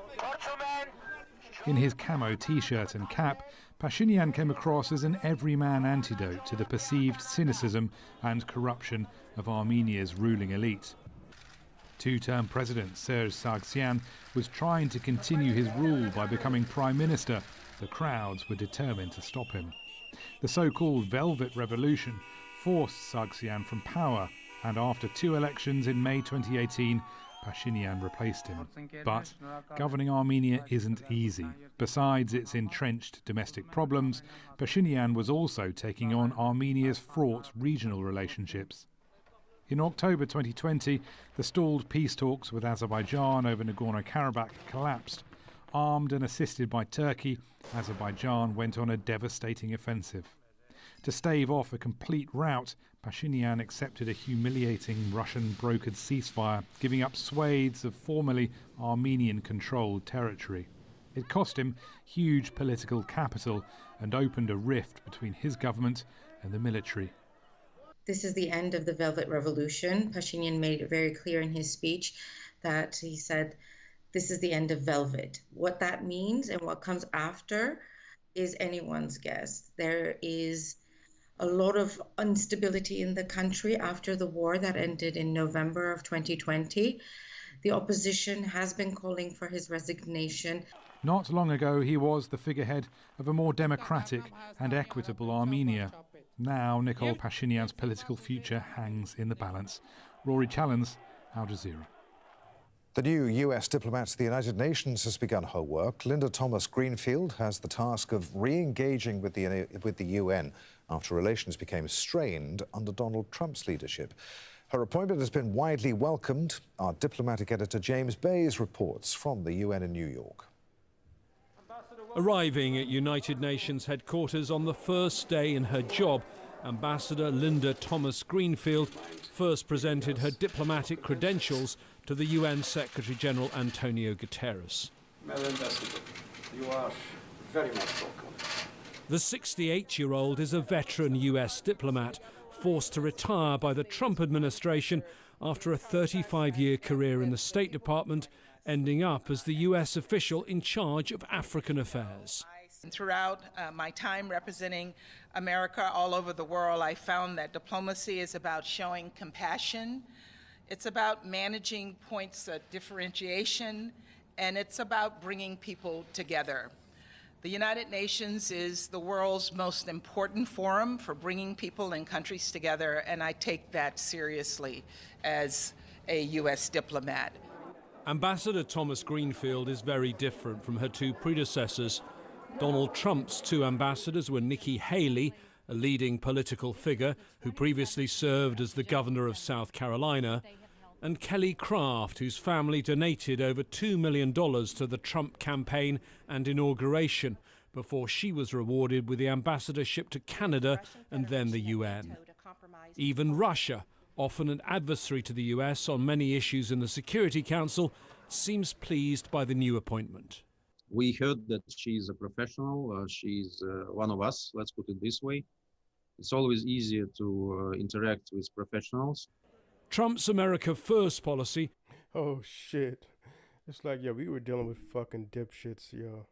In his camo T-shirt and cap, Pashinyan came across as an everyman antidote to the perceived cynicism and corruption of Armenia's ruling elite. Two-term President Serge Sargsyan was trying to continue his rule by becoming Prime Minister. The crowds were determined to stop him. The so-called Velvet Revolution forced Sargsyan from power, and after 2 elections in May 2018, Pashinyan replaced him. But governing Armenia isn't easy. Besides its entrenched domestic problems, Pashinyan was also taking on Armenia's fraught regional relationships. In October 2020, the stalled peace talks with Azerbaijan over Nagorno-Karabakh collapsed. Armed and assisted by Turkey, Azerbaijan went on a devastating offensive. To stave off a complete rout, Pashinyan accepted a humiliating Russian-brokered ceasefire, giving up swathes of formerly Armenian-controlled territory. It cost him huge political capital and opened a rift between his government and the military. This is the end of the Velvet Revolution. Pashinyan made it very clear in his speech that he said, this is the end of Velvet. What that means and what comes after is anyone's guess. There is a lot of instability in the country after the war that ended in November of 2020. The opposition has been calling for his resignation. Not long ago, he was the figurehead of a more democratic and equitable Armenia. Now, Nikol Pashinyan's political future hangs in the balance. Rory Challens, Al Jazeera. The new US diplomat to the United Nations has begun her work. Linda Thomas-Greenfield has the task of re-engaging with the UN after relations became strained under Donald Trump's leadership. Her appointment has been widely welcomed. Our diplomatic editor James Bays reports from the UN in New York. Arriving at United Nations headquarters on the first day in her job, Ambassador Linda Thomas-Greenfield first presented her diplomatic credentials to the UN Secretary-General Antonio Guterres. Madam Ambassador, you are very much welcome. The 68-year-old is a veteran US diplomat, forced to retire by the Trump administration after a 35-year career in the State Department, ending up as the US official in charge of African affairs. Throughout my time representing America all over the world, I found that diplomacy is about showing compassion. It's about managing points of differentiation, and it's about bringing people together. The United Nations is the world's most important forum for bringing people and countries together, and I take that seriously as a U.S. diplomat. Ambassador Thomas-Greenfield is very different from her 2 predecessors. Donald Trump's 2 ambassadors were Nikki Haley, a leading political figure who previously served as the governor of South Carolina, and Kelly Craft, whose family donated over $2 million to the Trump campaign and inauguration before she was rewarded with the ambassadorship to Canada and then the UN. Even Russia, often an adversary to the US on many issues in the Security Council, seems pleased by the new appointment. We heard that she's a professional, she's one of us, let's put it this way. It's always easier to interact with professionals. Trump's America First policy. Oh shit. It's like, yo, we were dealing with fucking dipshits, yo.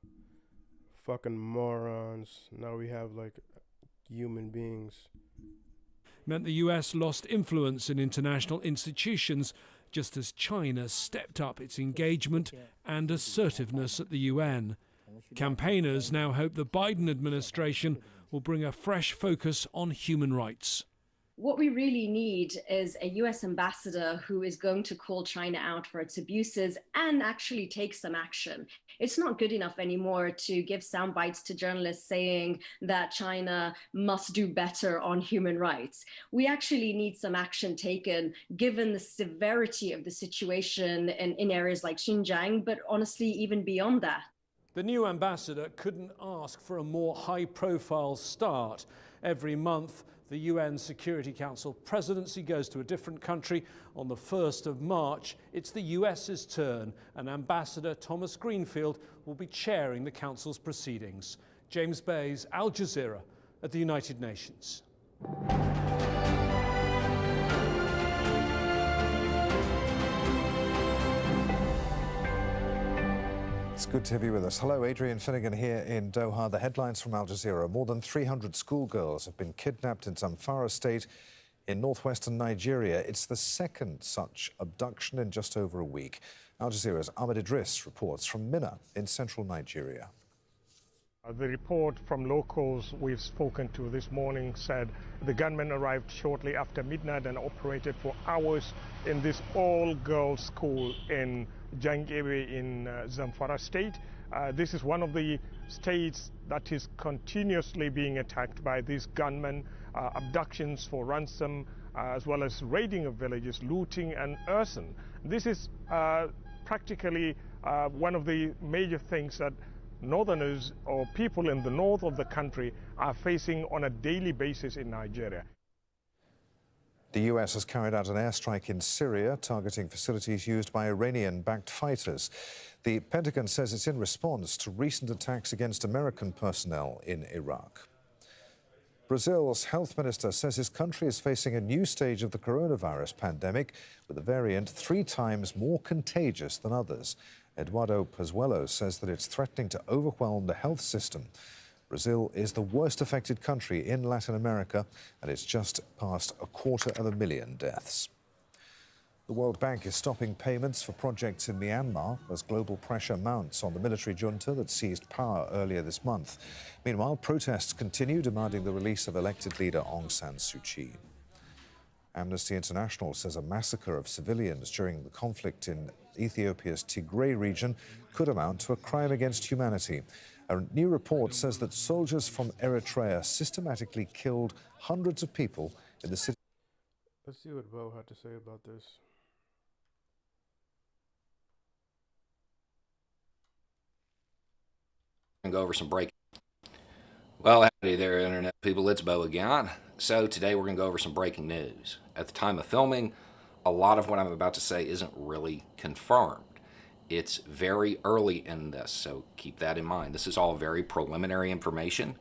Fucking morons. Now we have like human beings. Meant the US lost influence in international institutions, just as China stepped up its engagement and assertiveness at the UN. Campaigners now hope the Biden administration will bring a fresh focus on human rights. What we really need is a US ambassador who is going to call China out for its abuses and actually take some action. It's not good enough anymore to give sound bites to journalists saying that China must do better on human rights. We actually need some action taken given the severity of the situation in areas like Xinjiang, but honestly, even beyond that. The new ambassador couldn't ask for a more high-profile start. Every month, the UN Security Council presidency goes to a different country. On the 1st of March, it's the US's turn, and Ambassador Thomas Greenfield will be chairing the Council's proceedings. James Bays, Al Jazeera, at the United Nations. It's good to have you with us. Hello, Adrian Finnegan here in Doha. The headlines from Al Jazeera. More than 300 schoolgirls have been kidnapped in Zamfara state in northwestern Nigeria. It's the second such abduction in just over a week. Al Jazeera's Ahmed Idris reports from Minna in central Nigeria. The report from locals we've spoken to this morning said the gunmen arrived shortly after midnight and operated for hours in this all-girls school in Jangebe in Zamfara state. This is one of the states that is continuously being attacked by these gunmen, abductions for ransom, as well as raiding of villages, looting and arson. This is practically one of the major things that northerners or people in the north of the country are facing on a daily basis in Nigeria. The US has carried out an airstrike in Syria, targeting facilities used by Iranian-backed fighters. The Pentagon says it's in response to recent attacks against American personnel in Iraq. Brazil's health minister says his country is facing a new stage of the coronavirus pandemic, with a variant 3 times more contagious than others. Eduardo Pazuello says that it's threatening to overwhelm the health system. Brazil is the worst affected country in Latin America, and it's just past 250,000 deaths. The World Bank is stopping payments for projects in Myanmar as global pressure mounts on the military junta that seized power earlier this month. Meanwhile, protests continue demanding the release of elected leader Aung San Suu Kyi. Amnesty International says a massacre of civilians during the conflict in Ethiopia's Tigray region could amount to a crime against humanity. A new report says that soldiers from Eritrea systematically killed hundreds of people in the city. Let's see what Bo had to say about this. Go over some breaking. Well, howdy there, Internet people. It's Bo again. So today we're going to go over some breaking news. At the time of filming, a lot of what I'm about to say isn't really confirmed. It's very early in this, so keep that in mind. This is all very preliminary information.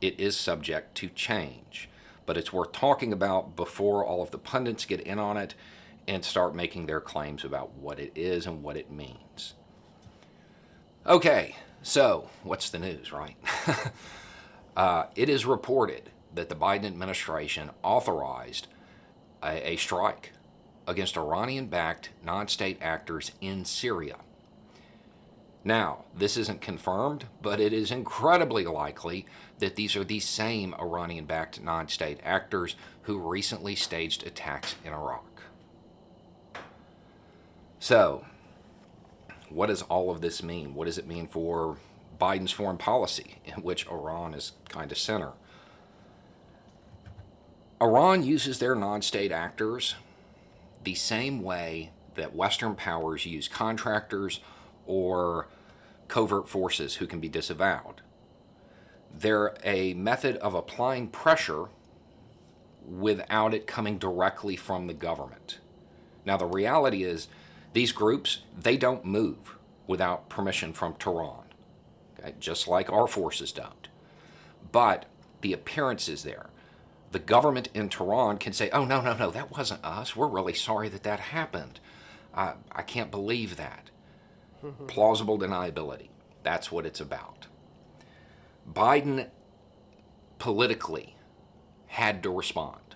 It is subject to change, but it's worth talking about before all of the pundits get in on it and start making their claims about what it is and what it means. Okay, so what's the news, right? It is reported that the Biden administration authorized a strike against Iranian-backed non-state actors in Syria. Now, this isn't confirmed, but it is incredibly likely that these are the same Iranian-backed non-state actors who recently staged attacks in Iraq. So, what does all of this mean? What does it mean for Biden's foreign policy, in which Iran is kind of center? Iran uses their non-state actors the same way that Western powers use contractors or covert forces who can be disavowed. They're a method of applying pressure without it coming directly from the government. Now, the reality is these groups, they don't move without permission from Tehran, okay? Just like our forces don't. But the appearance is there. The government in Tehran can say, oh, no, that wasn't us. We're really sorry that that happened. I can't believe that. Plausible deniability. That's what it's about. Biden politically had to respond.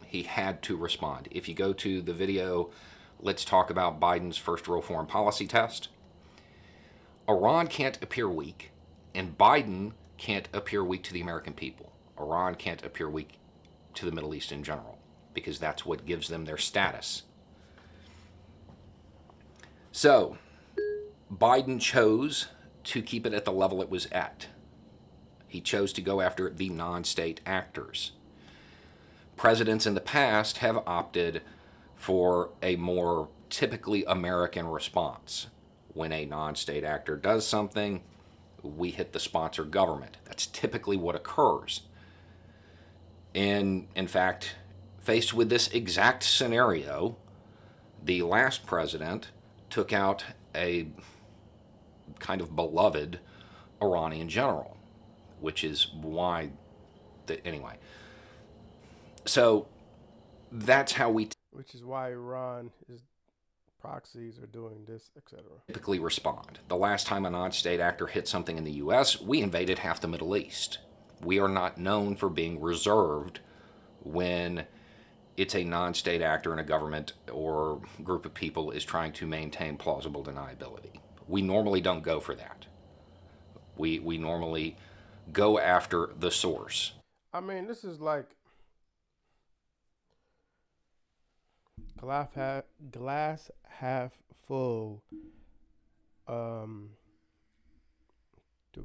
He had to respond. If you go to the video, let's talk about Biden's first real foreign policy test. Iran can't appear weak, and Biden can't appear weak to the American people. Iran can't appear weak to the Middle East in general, because that's what gives them their status. So, Biden chose to keep it at the level it was at. He chose to go after the non-state actors. Presidents in the past have opted for a more typically American response. When a non-state actor does something, we hit the sponsor government. That's typically what occurs. In fact, faced with this exact scenario, the last president took out a kind of beloved Iranian general, which is why, anyway. So that's how we which is why Iran is proxies are doing this, etc. typically respond. The last time a non-state actor hit something in the U.S., we invaded half the Middle East. We are not known for being reserved when it's a non-state actor in a government or group of people is trying to maintain plausible deniability. We normally don't go for that. We normally go after the source. I mean, this is like glass half full to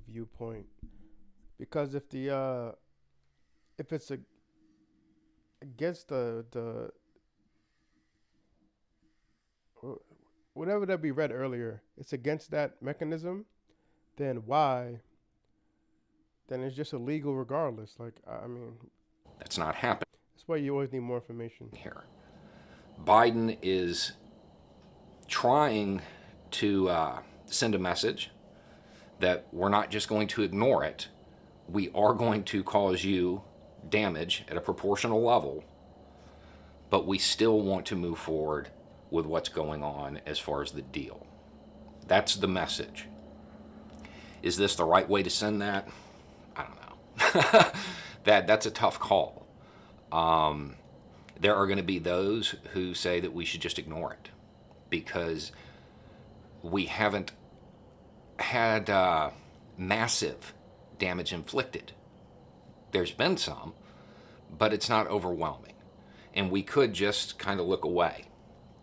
viewpoint, because if it's against the whatever that we read earlier, it's against that mechanism, then why? Then it's just illegal regardless. Like, I mean, that's not happening. That's why you always need more information here. Biden is trying to send a message that we're not just going to ignore it. We are going to cause you damage at a proportional level, but we still want to move forward with what's going on as far as the deal. That's the message. Is this the right way to send that? I don't know. That's a tough call. There are going to be those who say that we should just ignore it because we haven't had massive damage inflicted. There's been some, but it's not overwhelming. And we could just kind of look away.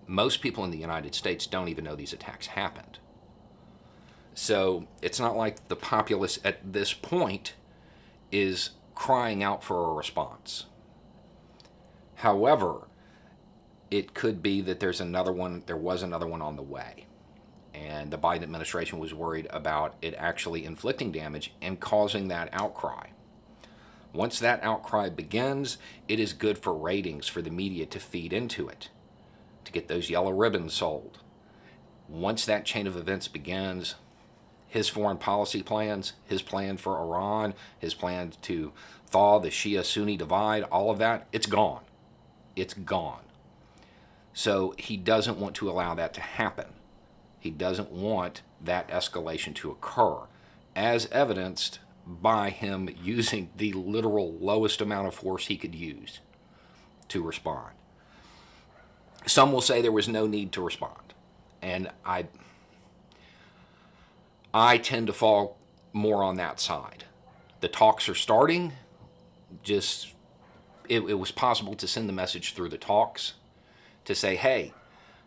Most people in the United States don't even know these attacks happened. So it's not like the populace at this point is crying out for a response. However, it could be that there was another one on the way. And the Biden administration was worried about it actually inflicting damage and causing that outcry. Once that outcry begins, it is good for ratings for the media to feed into it, to get those yellow ribbons sold. Once that chain of events begins, his foreign policy plans, his plan for Iran, his plan to thaw the Shia-Sunni divide, all of that, it's gone. It's gone. So he doesn't want to allow that to happen. He doesn't want that escalation to occur, as evidenced by him using the literal lowest amount of force he could use to respond. Some will say there was no need to respond, and I tend to fall more on that side. The talks are starting. It was possible to send the message through the talks to say, hey,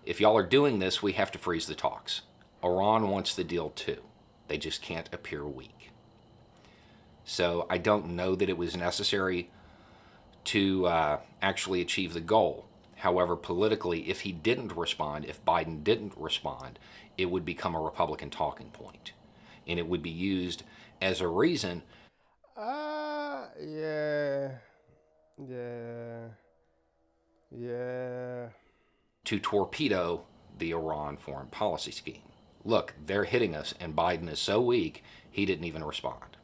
if y'all are doing this, we have to freeze the talks. Iran wants the deal too. They just can't appear weak. So I don't know that it was necessary to actually achieve the goal. However, politically, if he didn't respond, if Biden didn't respond, it would become a Republican talking point. And it would be used as a reason. Yeah. To torpedo the Iran foreign policy scheme. Look, they're hitting us, and Biden is so weak, he didn't even respond.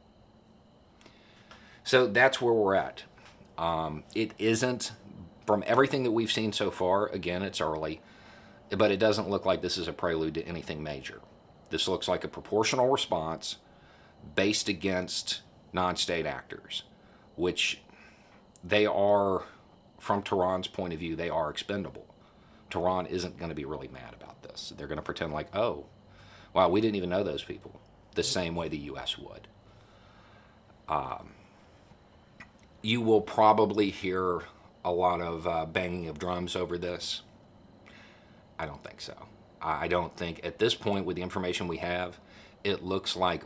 So that's where we're at. It isn't, from everything that we've seen so far, again, it's early, but it doesn't look like this is a prelude to anything major. This looks like a proportional response based against non-state actors, which they are, from Tehran's point of view, they are expendable. Tehran isn't going to be really mad about this. They're going to pretend like, oh, wow, we didn't even know those people, the same way the U.S. would. You will probably hear a lot of banging of drums over this. I don't think so. I don't think at this point, with the information we have, it looks like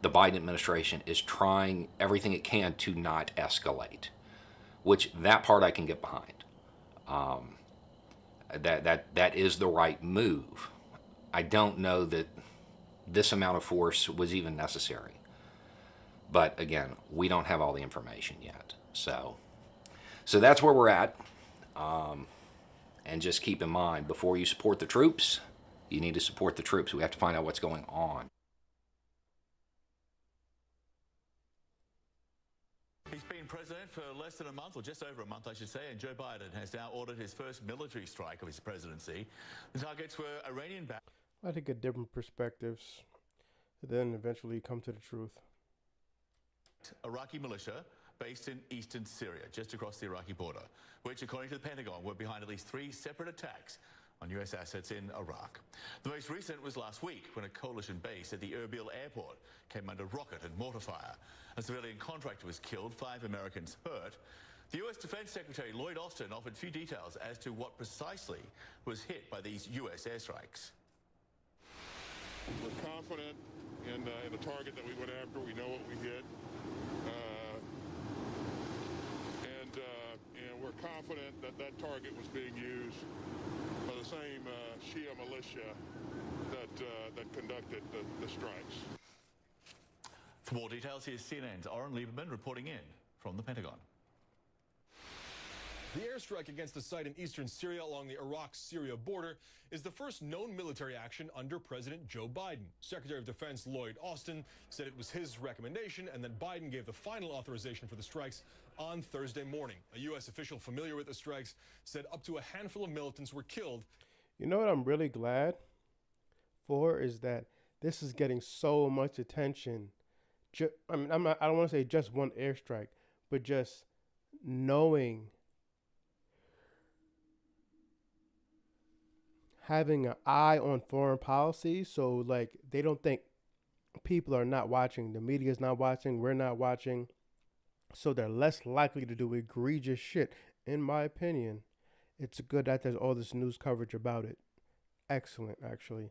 the Biden administration is trying everything it can to not escalate, which that part I can get behind. That is the right move. I don't know that this amount of force was even necessary. But again, we don't have all the information yet. So that's where we're at. And just keep in mind, before you support the troops, you need to support the troops. We have to find out what's going on. He's been president for less than a month, or just over a month, I should say, and Joe Biden has now ordered his first military strike of his presidency. The targets were Iranian-backed. I think at different perspectives, then eventually come to the truth. Iraqi militia based in eastern Syria, just across the Iraqi border, which, according to the Pentagon, were behind at least 3 separate attacks on U.S. assets in Iraq. The most recent was last week, when a coalition base at the Erbil airport came under rocket and mortar fire. A civilian contractor was killed, 5 Americans hurt. The U.S. Defense Secretary Lloyd Austin offered few details as to what precisely was hit by these U.S. airstrikes. We're confident in the target that we went after. We know what we hit. And we're confident that that target was being used by the same Shia militia that conducted the strikes. For more details, here's CNN's Oren Lieberman reporting in from the Pentagon. The airstrike against the site in eastern Syria along the Iraq-Syria border is the first known military action under President Joe Biden. Secretary of Defense Lloyd Austin said it was his recommendation, and then Biden gave the final authorization for the strikes on Thursday morning. A U.S. official familiar with the strikes said up to a handful of militants were killed. You know what I'm really glad for is that this is getting so much attention. I don't want to say just one airstrike, but just knowing, having an eye on foreign policy, so like they don't think people are not watching, the media's not watching, we're not watching, so they're less likely to do egregious shit. In my opinion, it's good that there's all this news coverage about it. Excellent, actually.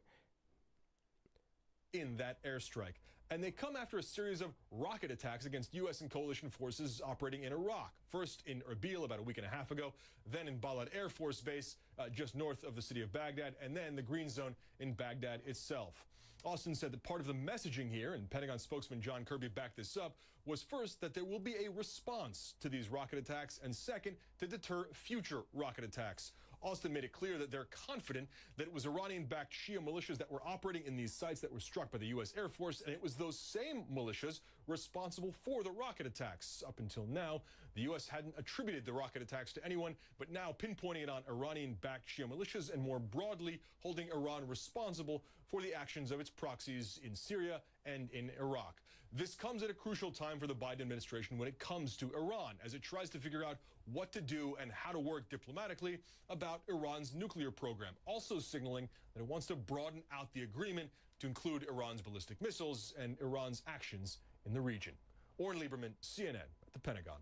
In that airstrike. And they come after a series of rocket attacks against U.S. and coalition forces operating in Iraq. First in Erbil about a week and a half ago, then in Balad Air Force Base just north of the city of Baghdad, and then the Green Zone in Baghdad itself. Austin said that part of the messaging here, and Pentagon spokesman John Kirby backed this up, was first that there will be a response to these rocket attacks, and second, to deter future rocket attacks. Austin made it clear that they're confident that it was Iranian-backed Shia militias that were operating in these sites that were struck by the U.S. Air Force, and it was those same militias responsible for the rocket attacks. Up until now, the U.S. hadn't attributed the rocket attacks to anyone, but now pinpointing it on Iranian-backed Shia militias and more broadly holding Iran responsible for the actions of its proxies in Syria and in Iraq. This comes at a crucial time for the Biden administration when it comes to Iran, as it tries to figure out what to do and how to work diplomatically about Iran's nuclear program, also signaling that it wants to broaden out the agreement to include Iran's ballistic missiles and Iran's actions in the region. Oren Lieberman, CNN at the Pentagon.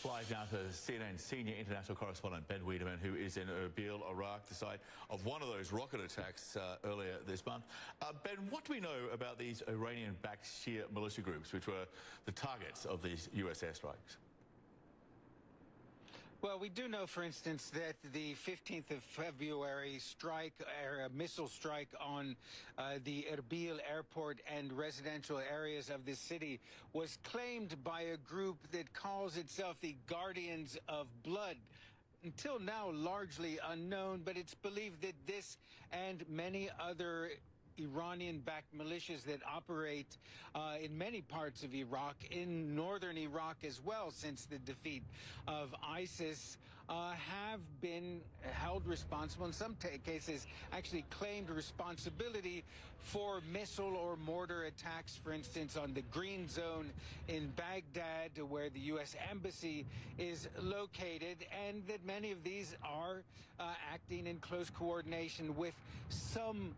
Live now to CNN senior international correspondent Ben Wiedemann, who is in Erbil, Iraq, the site of one of those rocket attacks earlier this month. Ben, what do we know about these Iranian-backed Shia militia groups, which were the targets of these U.S. airstrikes? Well, we do know, for instance, that the 15th of February strike, or a missile strike on the Erbil airport and residential areas of the city was claimed by a group that calls itself the Guardians of Blood. Until now, largely unknown, but it's believed that this and many other Iranian-backed militias that operate in many parts of Iraq, in northern Iraq as well, since the defeat of ISIS, have been held responsible, in some cases actually claimed responsibility for missile or mortar attacks, for instance, on the Green Zone in Baghdad, where the U.S. Embassy is located, and that many of these are acting in close coordination with some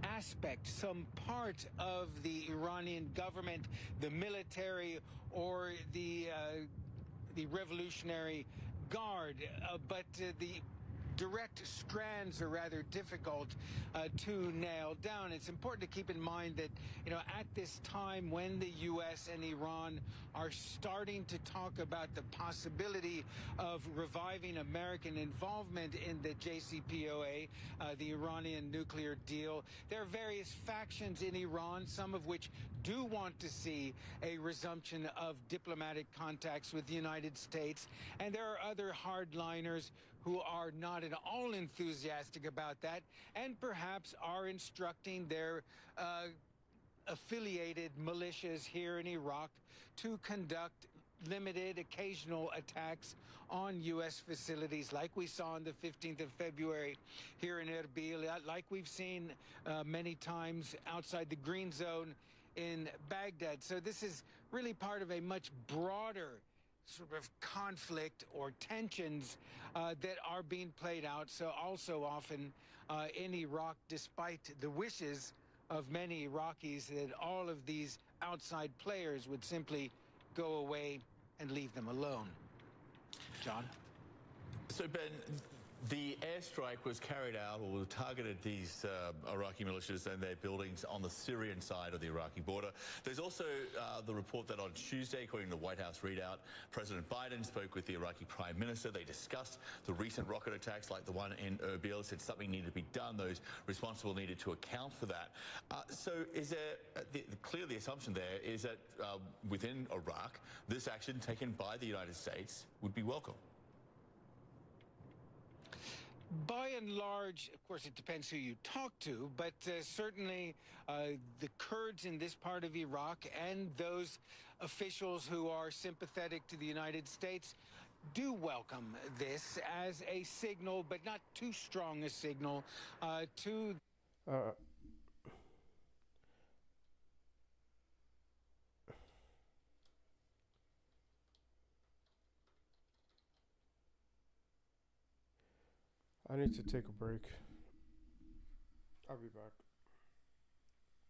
aspect, some part of the Iranian government, the military, or the Revolutionary Guard, but the direct strands are rather difficult to nail down. It's important to keep in mind that, at this time when the U.S. and Iran are starting to talk about the possibility of reviving American involvement in the JCPOA, the Iranian nuclear deal, there are various factions in Iran, some of which do want to see a resumption of diplomatic contacts with the United States, and there are other hardliners who are not at all enthusiastic about that, and perhaps are instructing their affiliated militias here in Iraq to conduct limited, occasional attacks on U.S. facilities, like we saw on the 15th of February here in Erbil, like we've seen many times outside the Green Zone in Baghdad. So this is really part of a much broader sort of conflict or tensions that are being played out so also often in Iraq, despite the wishes of many Iraqis that all of these outside players would simply go away and leave them alone. John? So, Ben, the airstrike was carried out or targeted these Iraqi militias and their buildings on the Syrian side of the Iraqi border. There's also the report that on Tuesday, according to the White House readout, President Biden spoke with the Iraqi Prime Minister. They discussed the recent rocket attacks like the one in Erbil, said something needed to be done. Those responsible needed to account for that. So is there, clearly the assumption there is that within Iraq, this action taken by the United States would be welcome? By and large, of course, it depends who you talk to, but certainly the Kurds in this part of Iraq and those officials who are sympathetic to the United States do welcome this as a signal, but not too strong a signal, to... I need to take a break. I'll be back.